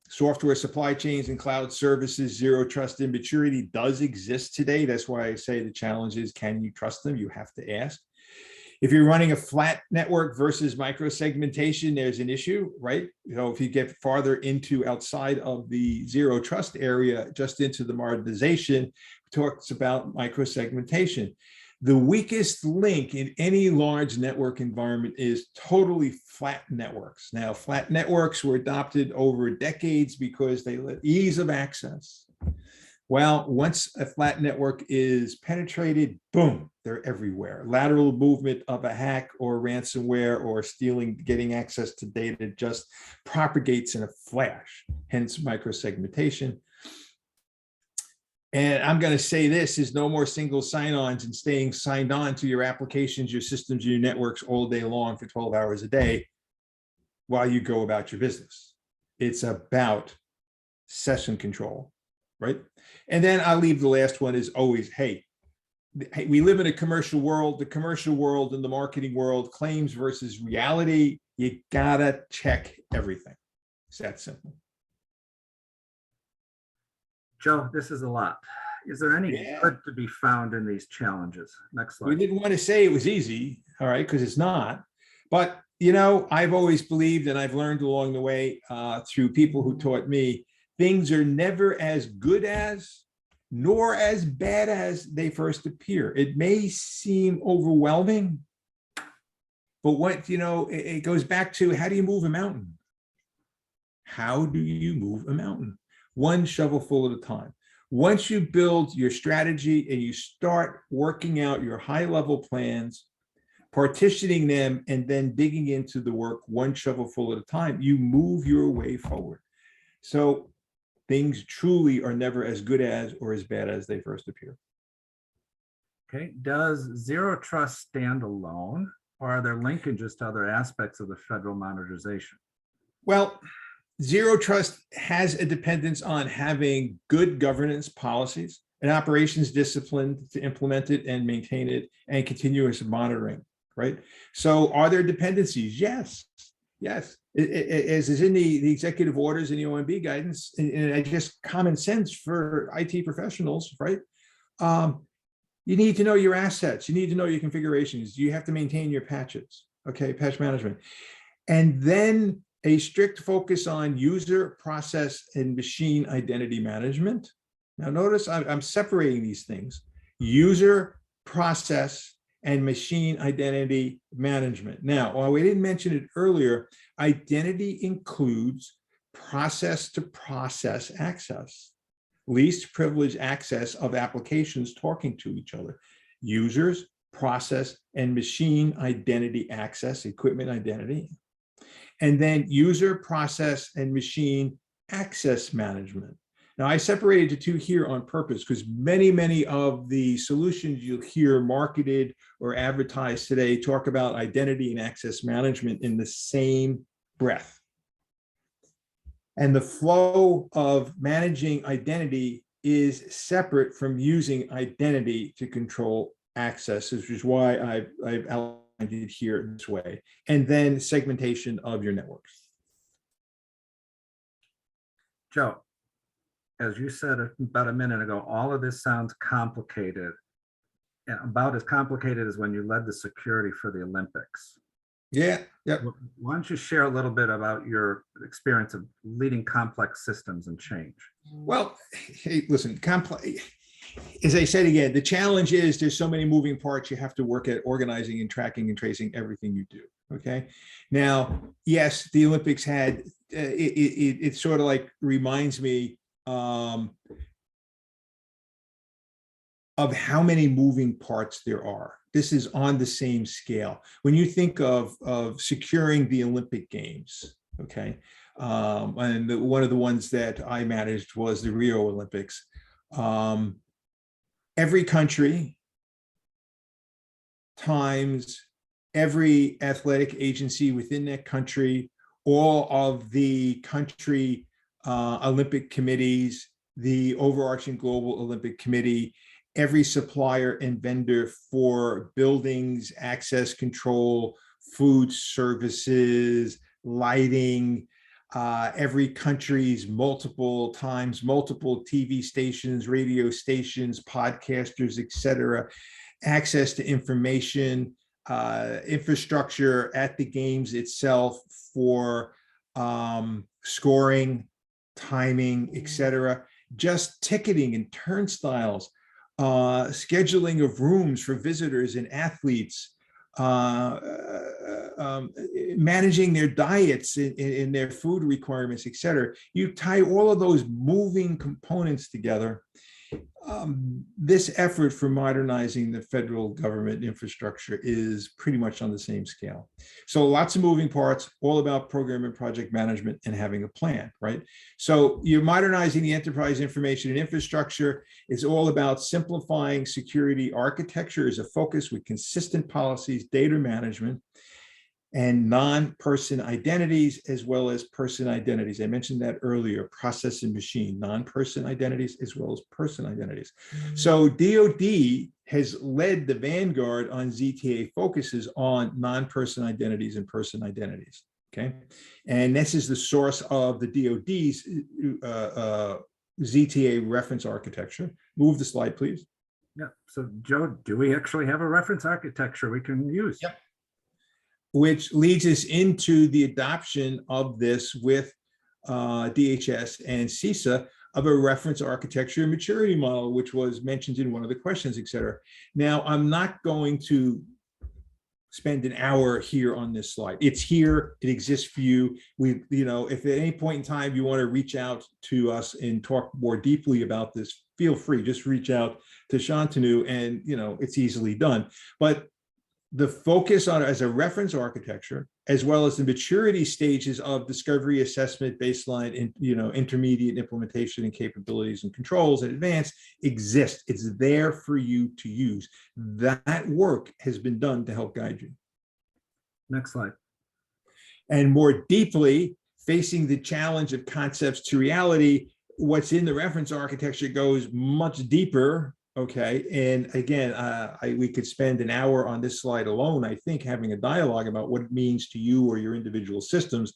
Software supply chains and cloud services, zero trust immaturity does exist today. That's why I say the challenge is, can you trust them? You have to ask. If you're running a flat network versus micro-segmentation, there's an issue, right? If you get farther into outside of the zero trust area, just into the modernization, talks about micro-segmentation. The weakest link in any large network environment is totally flat networks. Now, flat networks were adopted over decades because they let ease of access. Well, once a flat network is penetrated, boom, they're everywhere. Lateral movement of a hack or ransomware or getting access to data just propagates in a flash, hence micro-segmentation. And I'm going to say this is no more single sign-ons and staying signed on to your applications, your systems, your networks all day long for 12 hours a day while you go about your business. It's about session control, right? And then I'll leave the last one is always, hey, we live in a commercial world, the commercial world and the marketing world, claims versus reality. You gotta check everything. It's that simple. Joe, this is a lot. Is there any good to be found in these challenges? Next slide. We didn't want to say it was easy, all right, because it's not. But, I've always believed, and I've learned along the way through people who taught me, things are never as good as, nor as bad as they first appear. It may seem overwhelming, but it goes back to, how do you move a mountain? How do you move a mountain? One shovelful at a time. Once you build your strategy and you start working out your high-level plans, partitioning them, and then digging into the work one shovelful at a time, you move your way forward. So things truly are never as good as or as bad as they first appear. Okay, does zero trust stand alone, or are there linkages to other aspects of the federal modernization? Well, Zero trust has a dependence on having good governance policies and operations discipline to implement it and maintain it, and continuous monitoring, right? So are there dependencies? Yes, yes. As is in the executive orders and the OMB guidance, and just common sense for IT professionals, right? You need to know your assets. You need to know your configurations. You have to maintain your patches, okay, patch management. And then a strict focus on user, process, and machine identity management. Now notice I'm separating these things: user, process, and machine identity management. Now, while we didn't mention it earlier, identity includes process-to-process access, least privileged access of applications talking to each other, users, process, and machine identity access, equipment identity, and then user, process, and machine access management. Now, I separated the two here on purpose because many of the solutions you'll hear marketed or advertised today talk about identity and access management in the same breath. And the flow of managing identity is separate from using identity to control access, which is why I've outlined it here this way. And then segmentation of your networks. Joe, as you said about a minute ago, all of this sounds complicated, and about as complicated as when you led the security for the Olympics. Yeah, yeah. Why don't you share a little bit about your experience of leading complex systems and change? Well, hey, listen, as I said again, the challenge is there's so many moving parts you have to work at organizing and tracking and tracing everything you do. Okay. Now, yes, the Olympics had, it sort of like reminds me of how many moving parts there are. This is on the same scale. When you think of securing the Olympic Games, okay, and one of the ones that I managed was the Rio Olympics. Every country times every athletic agency within that country, all of the country Olympic committees, the overarching Global Olympic Committee, every supplier and vendor for buildings, access control, food services, lighting, every country's multiple TV stations, radio stations, podcasters, etc., access to information, infrastructure at the games itself for scoring, timing, etc., just ticketing and turnstiles, scheduling of rooms for visitors and athletes, managing their diets in their food requirements, etc. You tie all of those moving components together. This effort for modernizing the federal government infrastructure is pretty much on the same scale. So lots of moving parts, all about program and project management and having a plan, right? So you're modernizing the enterprise information and infrastructure. It's all about simplifying security architecture as a focus with consistent policies, data management, and non-person identities, as well as person identities. I mentioned that earlier, process and machine, non-person identities, as well as person identities. So DoD has led the vanguard on ZTA focuses on non-person identities and person identities, okay? And this is the source of the DoD's ZTA reference architecture. Move the slide, please. Yeah, so Joe, do we actually have a reference architecture we can use? Yep. Which leads us into the adoption of this with DHS and CISA of a reference architecture maturity model, which was mentioned in one of the questions, et cetera. Now, I'm not going to spend an hour here on this slide. It's here, it exists for you. If at any point in time you want to reach out to us and talk more deeply about this, feel free, just reach out to Shantanu and it's easily done. But the focus on it as a reference architecture, as well as the maturity stages of discovery, assessment, baseline, and intermediate implementation and capabilities and controls and advanced exist. It's there for you to use. That work has been done to help guide you. Next slide. And more deeply, facing the challenge of concepts to reality, what's in the reference architecture goes much deeper. Okay, and again, we could spend an hour on this slide alone, I think, having a dialogue about what it means to you or your individual systems.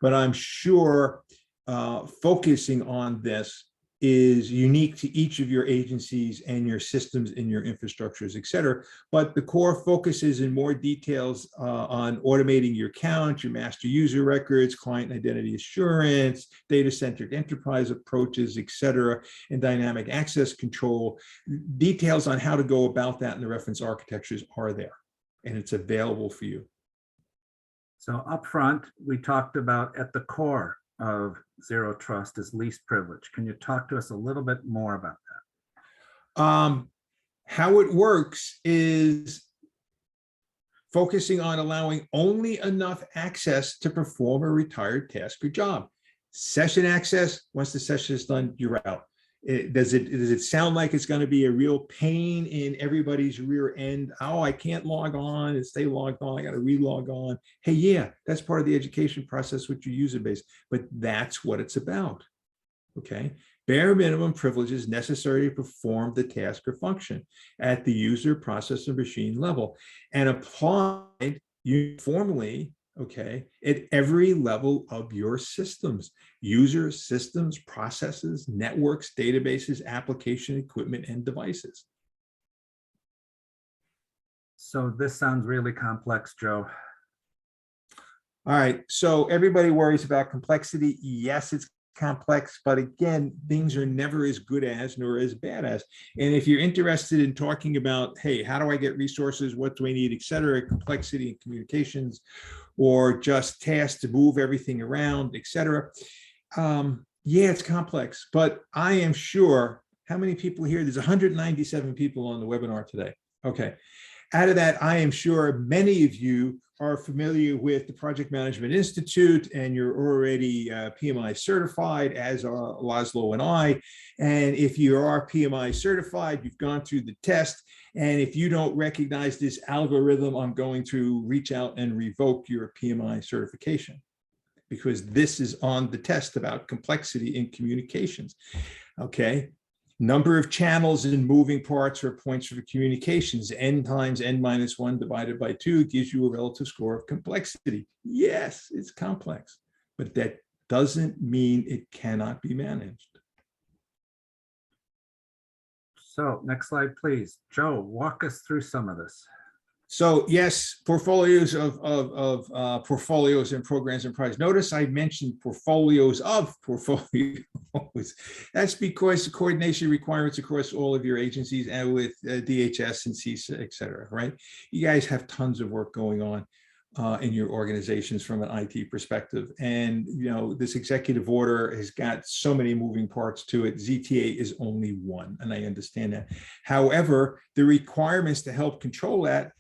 But I'm sure focusing on this is unique to each of your agencies and your systems and your infrastructures, et cetera. But the core focuses in more details on automating your count, your master user records, client identity assurance, data-centric enterprise approaches, et cetera, and dynamic access control. Details on how to go about that in the reference architectures are there, and it's available for you. So up front, we talked about at the core of Zero Trust is least privilege. Can you talk to us a little bit more about that? How it works is focusing on allowing only enough access to perform a required task or job. Session access, once the session is done, you're out. Does it sound like it's going to be a real pain in everybody's rear end? Oh, I can't log on and stay logged on. I got to re-log on. Hey, yeah, that's part of the education process with your user base, but that's what it's about. Okay. Bare minimum privileges necessary to perform the task or function at the user, process, or machine level, and applied uniformly, okay, at every level of your systems, users, systems, processes, networks, databases, application, equipment, and devices. So this sounds really complex, Joe. All right, so everybody worries about complexity. Yes, it's complex, but again, things are never as good as nor as bad as. And if you're interested in talking about, hey, how do I get resources? What do I need, et cetera, complexity in communications, or just tasks to move everything around, et cetera. Yeah, it's complex, but I am sure, how many people here? There's 197 people on the webinar today. Okay. Out of that, I am sure many of you are familiar with the Project Management Institute, and you're already PMI certified, as are Laszlo and I. And if you are PMI certified, you've gone through the test. And if you don't recognize this algorithm, I'm going to reach out and revoke your PMI certification, because this is on the test about complexity in communications. Okay. Number of channels and moving parts or points for communications, n times n minus 1 divided by 2 gives you a relative score of complexity. Yes, it's complex, but that doesn't mean it cannot be managed. So next slide, please. Joe, walk us through some of this. So yes, portfolios of portfolios and programs and projects. Notice I mentioned portfolios of portfolios. That's because the coordination requirements across all of your agencies and with DHS and CISA, et cetera, right? You guys have tons of work going on in your organizations from an IT perspective. And, you know, this executive order has got so many moving parts to it. ZTA is only one, and I understand that. However, the requirements to help control that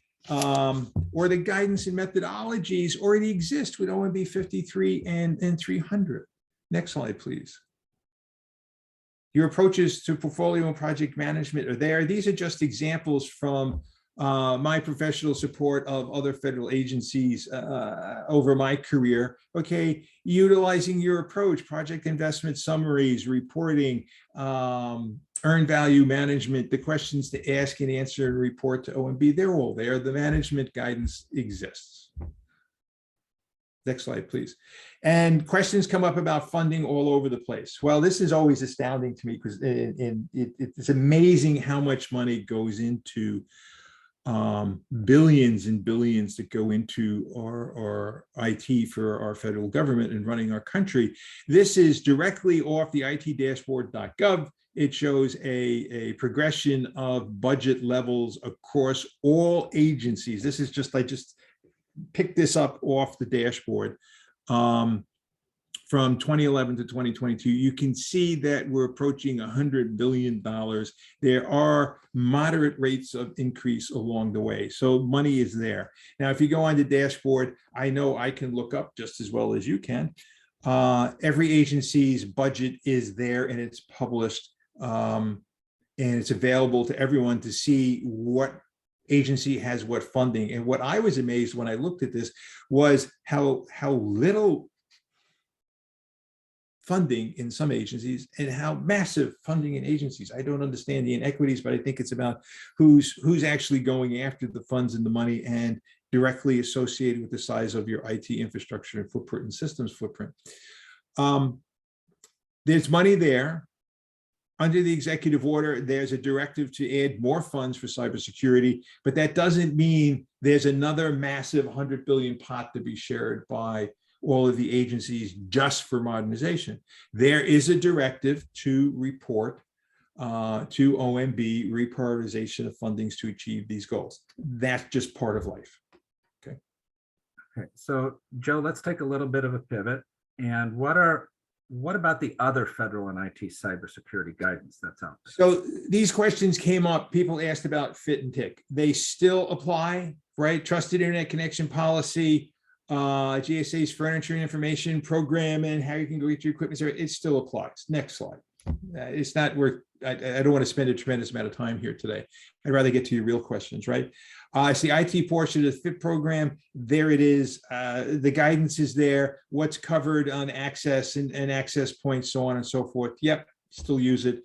or the guidance and methodologies already exist with OMB 53 and 300. Next slide, please. Your approaches to portfolio and project management are there. These are just examples from my professional support of other federal agencies over my career. Okay, utilizing your approach, project investment summaries, reporting, earned value management, the questions to ask and answer and report to OMB, they're all there. The management guidance exists. Next slide, please. And questions come up about funding all over the place. Well, this is always astounding to me because it's amazing how much money goes into billions and billions that go into our IT for our federal government and running our country. This is directly off the itdashboard.gov. It shows a progression of budget levels across all agencies. This is just, I just picked this up off the dashboard. From 2011 to 2022, you can see that we're approaching $100 billion. There are moderate rates of increase along the way. So money is there. Now, if you go on the dashboard, I know I can look up just as well as you can. Every agency's budget is there and it's published and it's available to everyone to see what agency has what funding. And what I was amazed when I looked at this was how little funding in some agencies and how massive funding in agencies. I don't understand the inequities, but I think it's about who's actually going after the funds and the money, and directly associated with the size of your IT infrastructure and footprint and systems footprint. There's money there. Under the executive order, there's a directive to add more funds for cybersecurity, but that doesn't mean there's another massive 100 billion pot to be shared by all of the agencies just for modernization. There is a directive to report to OMB reprioritization of fundings to achieve these goals. That's just part of life. Okay. Okay, so Joe, let's take a little bit of a pivot. And what about the other federal and IT cybersecurity guidance that's out there? So these questions came up. People asked about fit and tick. They still apply, right? Trusted Internet Connection Policy, GSA's Furniture and Information Program, and how you can go get your equipment. It still applies. Next slide. It's not worth, I don't want to spend a tremendous amount of time here today. I'd rather get to your real questions, right? It's the IT portion of the FIT program. There it is. The guidance is there. What's covered on access and access points, so on and so forth. Yep, still use it.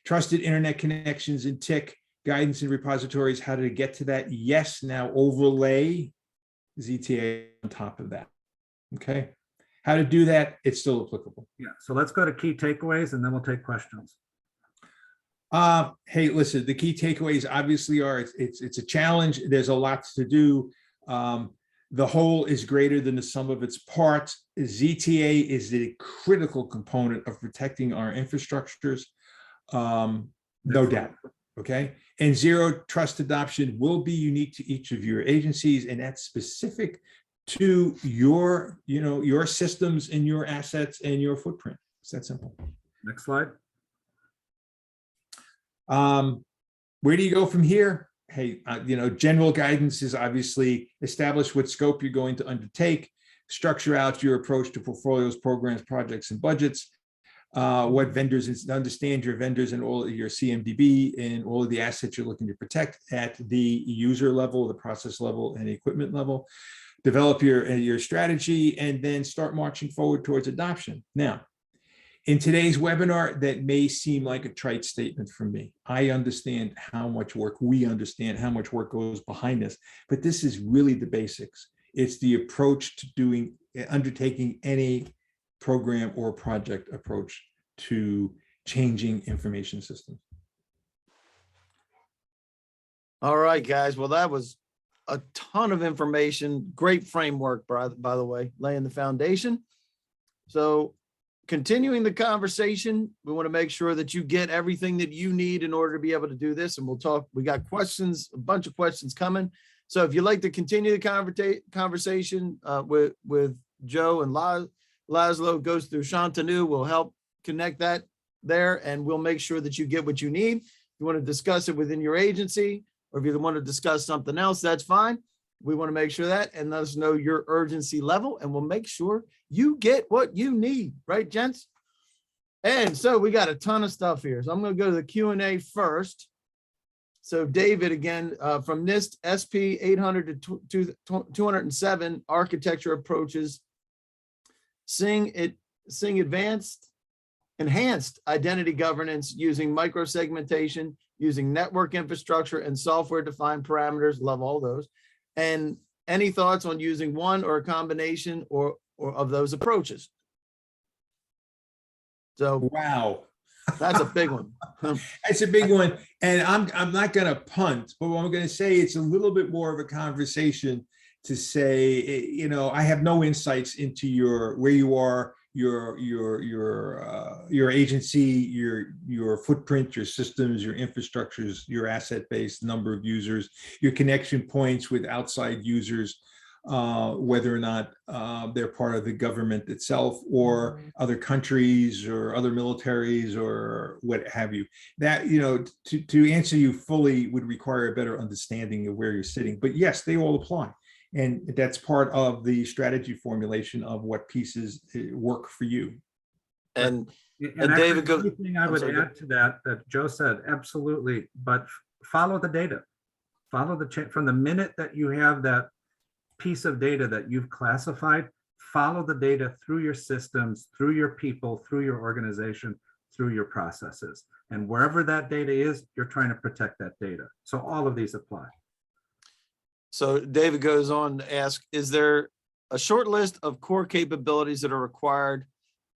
Trusted internet connections and TIC guidance and repositories. How to get to that? Yes, now overlay ZTA on top of that. Okay. How to do that? It's still applicable. Yeah, so let's go to key takeaways and then we'll take questions. Hey, listen, the key takeaways obviously are it's a challenge. There's a lot to do. The whole is greater than the sum of its parts. ZTA is the critical component of protecting our infrastructures. No doubt. Okay. And zero trust adoption will be unique to each of your agencies, and that's specific to your, your systems and your assets and your footprint. It's that simple. Next slide. Where do you go from here? Hey, general guidance is obviously establish what scope you're going to undertake, structure out your approach to portfolios, programs, projects, and budgets. What vendors, understand your vendors and all of your CMDB and all of the assets you're looking to protect at the user level, the process level, and the equipment level. Develop your strategy and then start marching forward towards adoption. Now, in today's webinar, that may seem like a trite statement from me. I understand how much work, we understand how much work goes behind this, but this is really the basics. It's the approach to undertaking any program or project approach to changing information systems. All right, guys. Well, that was a ton of information. Great framework, by the way, laying the foundation. So continuing the conversation, we want to make sure that you get everything that you need in order to be able to do this. And we'll talk, we got questions, a bunch of questions coming. So if you'd like to continue the conversation with Joe and Laszlo, goes through Shantanu, will help connect that there, and we'll make sure that you get what you need. If you want to discuss it within your agency, or if you want to discuss something else, that's fine. We want to make sure that, and let us know your urgency level, and we'll make sure you get what you need, right, gents? And so we got a ton of stuff here. So I'm going to go to the Q&A first. So David, again, from NIST SP 800 to 207 architecture approaches, seeing enhanced identity governance using microsegmentation, using network infrastructure and software-defined parameters. Love all those. And any thoughts on using one or a combination or of those approaches? So wow, that's a big one. It's a big one, and I'm not going to punt, but what I'm going to say, it's a little bit more of a conversation to say, I have no insights into where you are, your agency, your footprint, your systems, your infrastructures, your asset base, number of users, your connection points with outside users, whether or not they're part of the government itself or other countries or other militaries or what have you. That, to answer you fully would require a better understanding of where you're sitting. But yes, they all apply. And that's part of the strategy formulation of what pieces work for you. And David, the only thing I would add to that Joe said, absolutely, but follow the data. Follow the chain from the minute that you have that piece of data that you've classified, follow the data through your systems, through your people, through your organization, through your processes. And wherever that data is, you're trying to protect that data. So all of these apply. So David goes on to ask, is there a short list of core capabilities that are required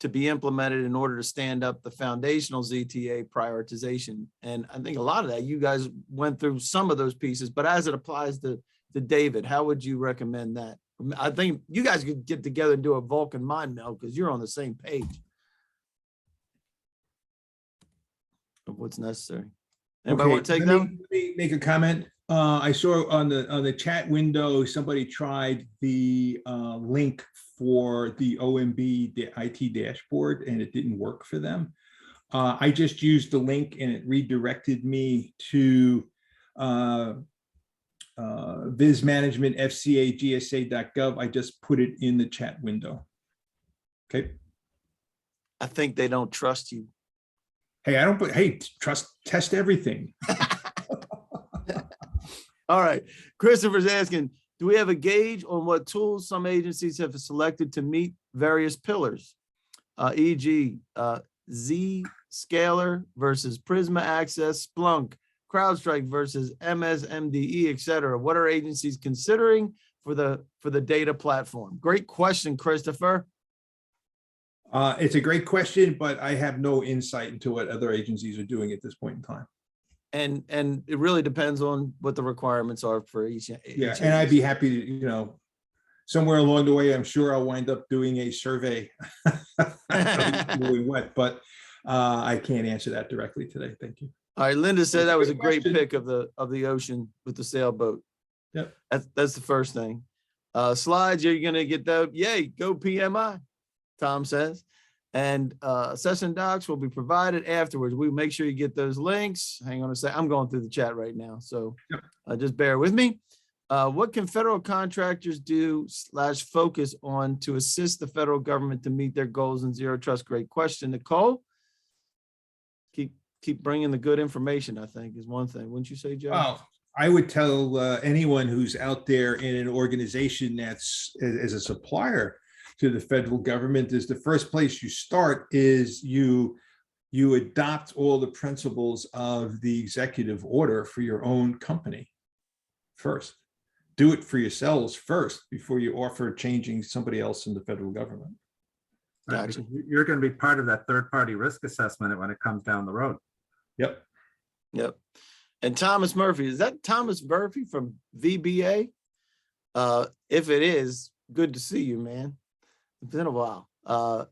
to be implemented in order to stand up the foundational ZTA prioritization? And I think a lot of that, you guys went through some of those pieces, but as it applies to David, how would you recommend that? I think you guys could get together and do a Vulcan mind meld because you're on the same page of what's necessary. Anybody want to take let them? me make a comment. I saw on the chat window, somebody tried the link for the OMB, the IT dashboard, and it didn't work for them. I just used the link and it redirected me to vismanagementfcagsa.gov. I just put it in the chat window. Okay. I think they don't trust you. Hey, I don't put, hey, test everything. All right. Christopher's asking, do we have a gauge on what tools some agencies have selected to meet various pillars, e.g. Zscaler versus Prisma Access, Splunk, CrowdStrike versus MSMDE, et cetera? What are agencies considering for the data platform? Great question, Christopher. It's a great question, but I have no insight into what other agencies are doing at this point in time. And it really depends on what the requirements are for each. Yeah, and I'd be happy to, you know, somewhere along the way, I'm sure I'll wind up doing a survey. Really wet, but I can't answer that directly today. Thank you. All right, Linda said that was a great question. pick of the ocean with the sailboat. Yep. That's the first thing. Slides, you're gonna get that. Yay, go PMI, Tom says. And session docs will be provided afterwards. We make sure you get those links. Hang on a sec. I'm going through the chat right now, so just bear with me. What can federal contractors do / focus on to assist the federal government to meet their goals in zero trust? Great question, Nicole. Keep bringing the good information, I think, is one thing. Wouldn't you say, Joe? Well, I would tell anyone who's out there in an organization that's as a supplier to the federal government, is the first place you start is you adopt all the principles of the executive order for your own company first. Do it for yourselves first before you offer changing somebody else in the federal government. Gotcha. You're going to be part of that third-party risk assessment when it comes down the road. Yep. Yep. And Thomas Murphy, is that Thomas Murphy from VBA? If it is, good to see you, man. It's been a while. Okay,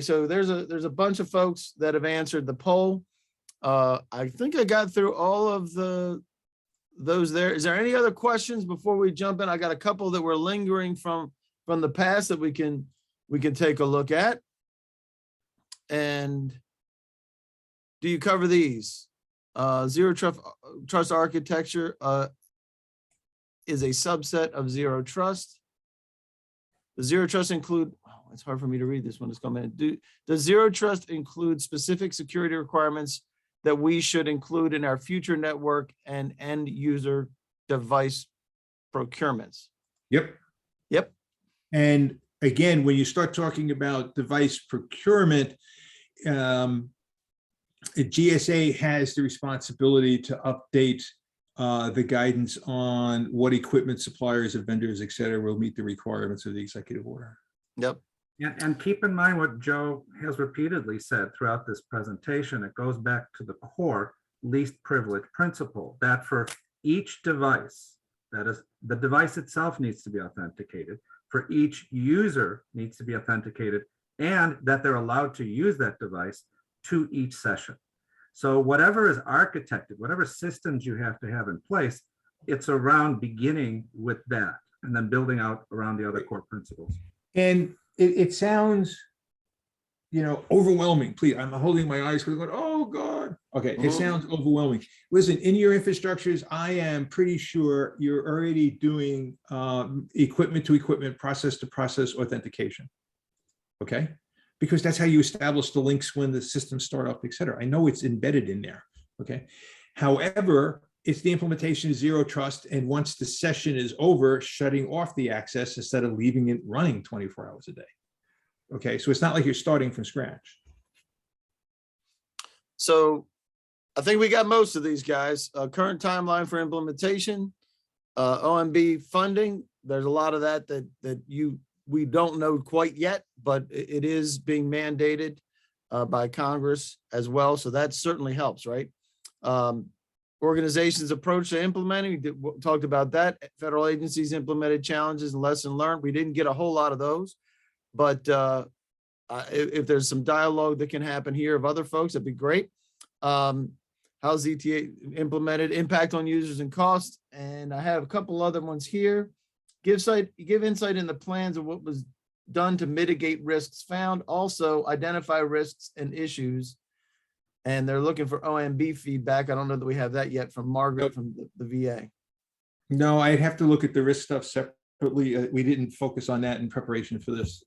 so there's a bunch of folks that have answered the poll. I think I got through all of those there. Is there any other questions before we jump in? I got a couple that were lingering from the past that we can take a look at. And do you cover these? Zero trust architecture is a subset of zero trust. Does zero trust include, it's hard for me to read this one, it's coming in. Does zero trust include specific security requirements that we should include in our future network and end user device procurements? Yep. Yep. And again, when you start talking about device procurement, GSA has the responsibility to update the guidance on what equipment suppliers and vendors, et cetera, will meet the requirements of the executive order. Yep. And keep in mind what Joe has repeatedly said throughout this presentation. It goes back to the core least privilege principle, that for each device, that is, the device itself needs to be authenticated, for each user needs to be authenticated, and that they're allowed to use that device to each session. So whatever is architected, whatever systems you have to have in place, it's around beginning with that and then building out around the other core principles. And it sounds, you know, overwhelming. Please, I'm holding my eyes because I'm going, oh God. Okay, it sounds overwhelming. Listen, in your infrastructures, I am pretty sure you're already doing equipment to equipment, process to process authentication. Okay, because that's how you establish the links when the systems start up, et cetera. I know it's embedded in there. Okay, however, it's the implementation of zero trust. And once the session is over, shutting off the access instead of leaving it running 24 hours a day. Okay, so it's not like you're starting from scratch. So I think we got most of these guys. Current timeline for implementation, OMB funding. There's a lot of that we don't know quite yet, but it is being mandated by Congress as well. So that certainly helps, right? Organizations' approach to implementing, we talked about that. Federal agencies implemented challenges and lesson learned. We didn't get a whole lot of those, but if there's some dialogue that can happen here of other folks, that'd be great. How ZTA implemented, impact on users and cost. And I have a couple other ones here. Give insight in the plans of what was done to mitigate risks found. Also identify risks and issues. And they're looking for OMB feedback. I don't know that we have that yet from Margaret from the VA. No, I'd have to look at the risk stuff separately. We didn't focus on that in preparation for this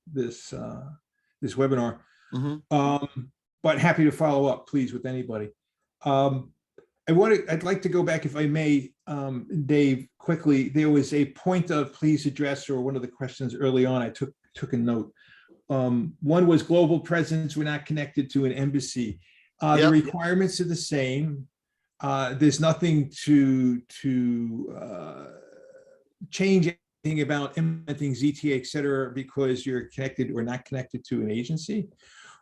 webinar. But happy to follow up, please, with anybody. I'd like to go back, if I may, Dave, quickly. There was a point of please address, or one of the questions early on, I took a note. One was global presence. We're not connected to an embassy. The requirements are the same. There's nothing to change anything about implementing ZTA, et cetera, because you're connected or not connected to an agency,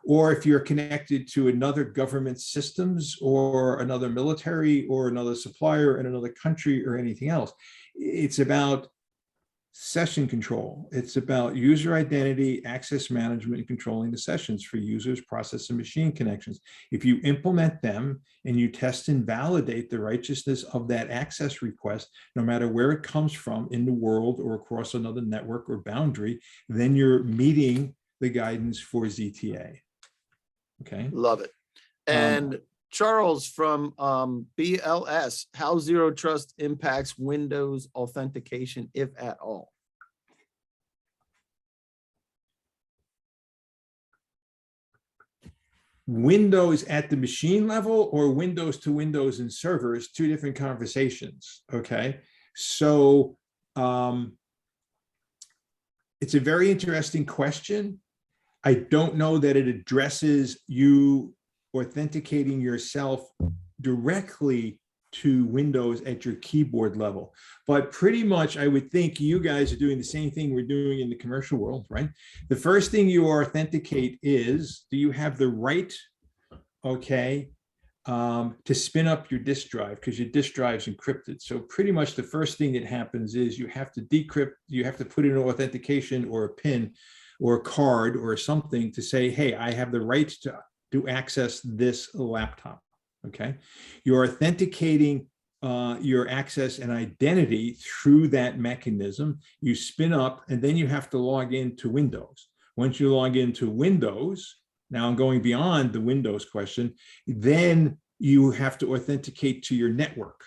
or if you're connected to another government systems or another military or another supplier in another country or anything else. It's about session control. It's about user identity, access management, and controlling the sessions for users, process, and machine connections. If you implement them and you test and validate the righteousness of that access request, no matter where it comes from in the world or across another network or boundary, then you're meeting the guidance for ZTA. Okay. Love it. And Charles from BLS, how zero trust impacts Windows authentication, if at all? Windows at the machine level or Windows to Windows and servers, two different conversations. Okay. So it's a very interesting question. I don't know that it addresses you authenticating yourself directly to Windows at your keyboard level, but pretty much I would think you guys are doing the same thing we're doing in the commercial world, right? The first thing you authenticate is, do you have the right, okay, to spin up your disk drive, because your disk drive is encrypted. So pretty much the first thing that happens is you have to decrypt, you have to put in an authentication or a PIN or a card or something to say, hey, I have the right to access this laptop. Okay. You're authenticating your access and identity through that mechanism. You spin up, and then you have to log into Windows. Once you log into Windows, now I'm going beyond the Windows question, then you have to authenticate to your network.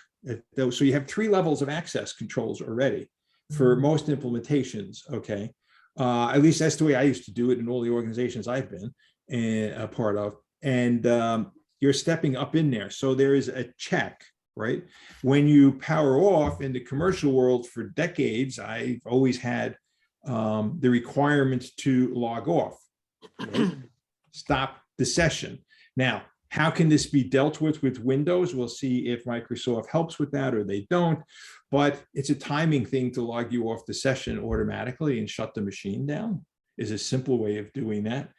So you have 3 levels of access controls already for most implementations. Okay. At least that's the way I used to do it in all the organizations I've been a part of. And you're stepping up in there. So there is a check, right? When you power off in the commercial world for decades, I've always had the requirement to log off, right? Stop the session. Now, how can this be dealt with Windows? We'll see if Microsoft helps with that or they don't. But it's a timing thing to log you off the session automatically and shut the machine down is a simple way of doing that.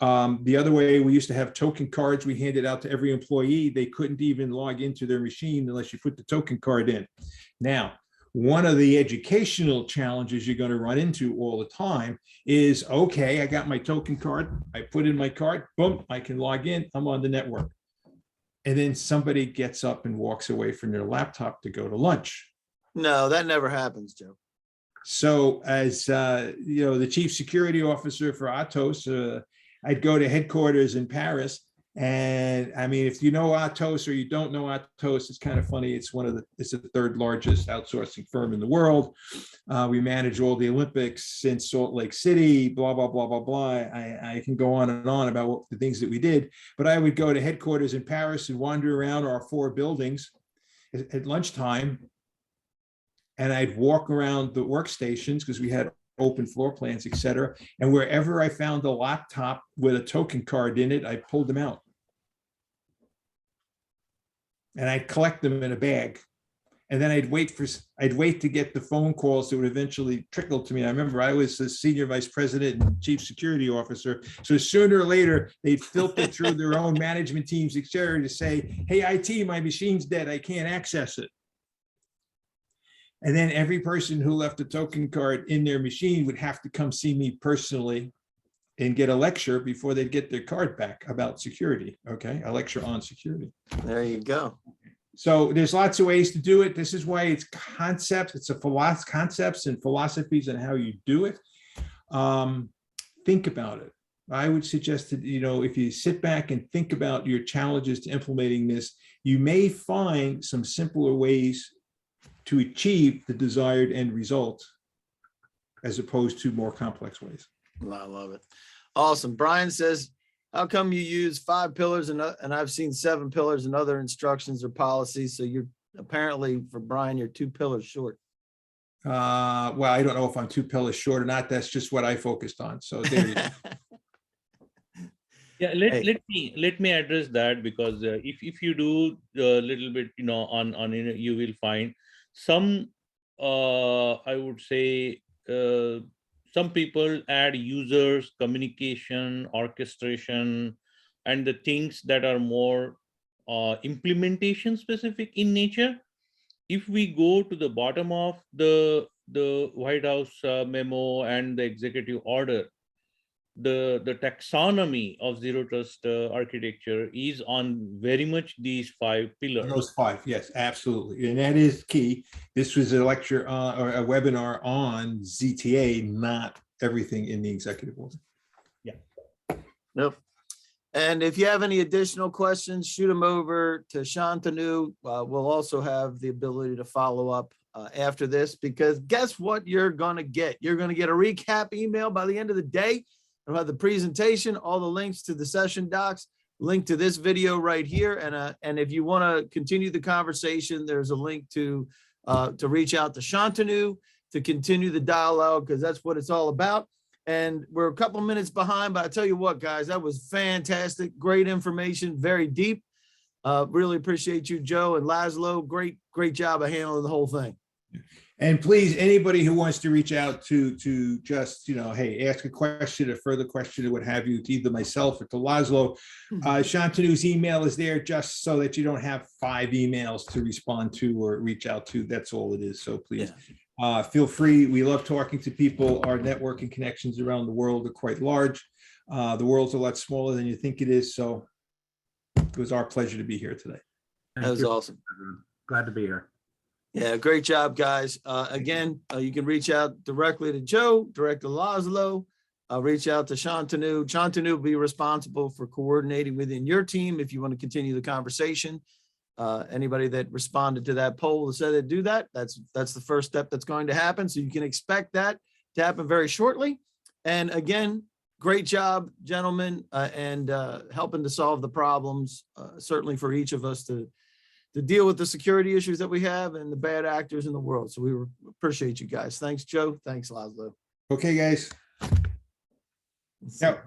The other way, we used to have token cards we handed out to every employee. They couldn't even log into their machine unless you put the token card in. Now, one of the educational challenges you're going to run into all the time is, okay, I got my token card. I put in my card, boom, I can log in. I'm on the network. And then somebody gets up and walks away from their laptop to go to lunch. No, that never happens, Joe. So as the chief security officer for Atos, I'd go to headquarters in Paris. And I mean, if you know Atos or you don't know Atos, it's kind of funny. It's it's the 3rd largest outsourcing firm in the world. We manage all the Olympics in Salt Lake City, blah, blah, blah, blah, blah. I can go on and on about the things that we did, but I would go to headquarters in Paris and wander around our 4 buildings at lunchtime, and I'd walk around the workstations because we had open floor plans, et cetera. And wherever I found a laptop with a token card in it, I pulled them out. And I'd collect them in a bag. And then I'd wait to get the phone calls that would eventually trickle to me. I remember I was the senior vice president and chief security officer. So sooner or later, they'd filter through their own management teams, et cetera, to say, hey, IT, my machine's dead. I can't access it. And then every person who left a token card in their machine would have to come see me personally and get a lecture before they get their card back about security. Okay, a lecture on security. There you go. So there's lots of ways to do it. This is why it's concepts. It's a concepts and philosophies and how you do it. Think about it. I would suggest that, you know, if you sit back and think about your challenges to implementing this, you may find some simpler ways to achieve the desired end result as opposed to more complex ways. I love it. Awesome. Brian says, how come you use 5 pillars and I've seen 7 pillars and other instructions or policies? So you're apparently, for Brian, you're 2 pillars short. Well, I don't know if I'm 2 pillars short or not. That's just what I focused on. So there you go. Yeah, let me address that, because if you do a little bit, you know, on you will find some, I would say, some people add users, communication, orchestration, and the things that are more implementation specific in nature. If we go to the bottom of the White House memo and the executive order, the taxonomy of zero trust architecture is on very much these 5 pillars. Those 5, yes, absolutely. And that is key. This was a lecture or a webinar on ZTA, not everything in the executive order. Yeah. Nope. And if you have any additional questions, shoot them over to Shantanu. We'll also have the ability to follow up after this, because guess what you're going to get? You're going to get a recap email by the end of the day. I'll have the presentation, all the links to the session docs, link to this video right here. And if you want to continue the conversation, there's a link to reach out to Shantanu to continue the dialogue, because that's what it's all about. And we're a couple minutes behind, but I tell you what, guys, that was fantastic. Great information, very deep. Really appreciate you, Joe and Laszlo. Great job of handling the whole thing. And please, anybody who wants to reach out to just, you know, hey, ask a question, a further question, or what have you, to either myself or to Laszlo, Shantanu's email is there just so that you don't have 5 emails to respond to or reach out to. That's all it is. So please feel free. We love talking to people. Our networking connections around the world are quite large. The world's a lot smaller than you think it is. So it was our pleasure to be here today. That was awesome. Glad to be here. Yeah, great job, guys. Again, you can reach out directly to Joe, direct to Laszlo, reach out to Shantanu. Shantanu will be responsible for coordinating within your team if you want to continue the conversation. Anybody that responded to that poll that said they'd do that, that's the first step that's going to happen. So you can expect that to happen very shortly. And again, great job, gentlemen, and helping to solve the problems, certainly for each of us to deal with the security issues that we have and the bad actors in the world. So we appreciate you guys. Thanks, Joe. Thanks, Laszlo. Okay, guys. Yep.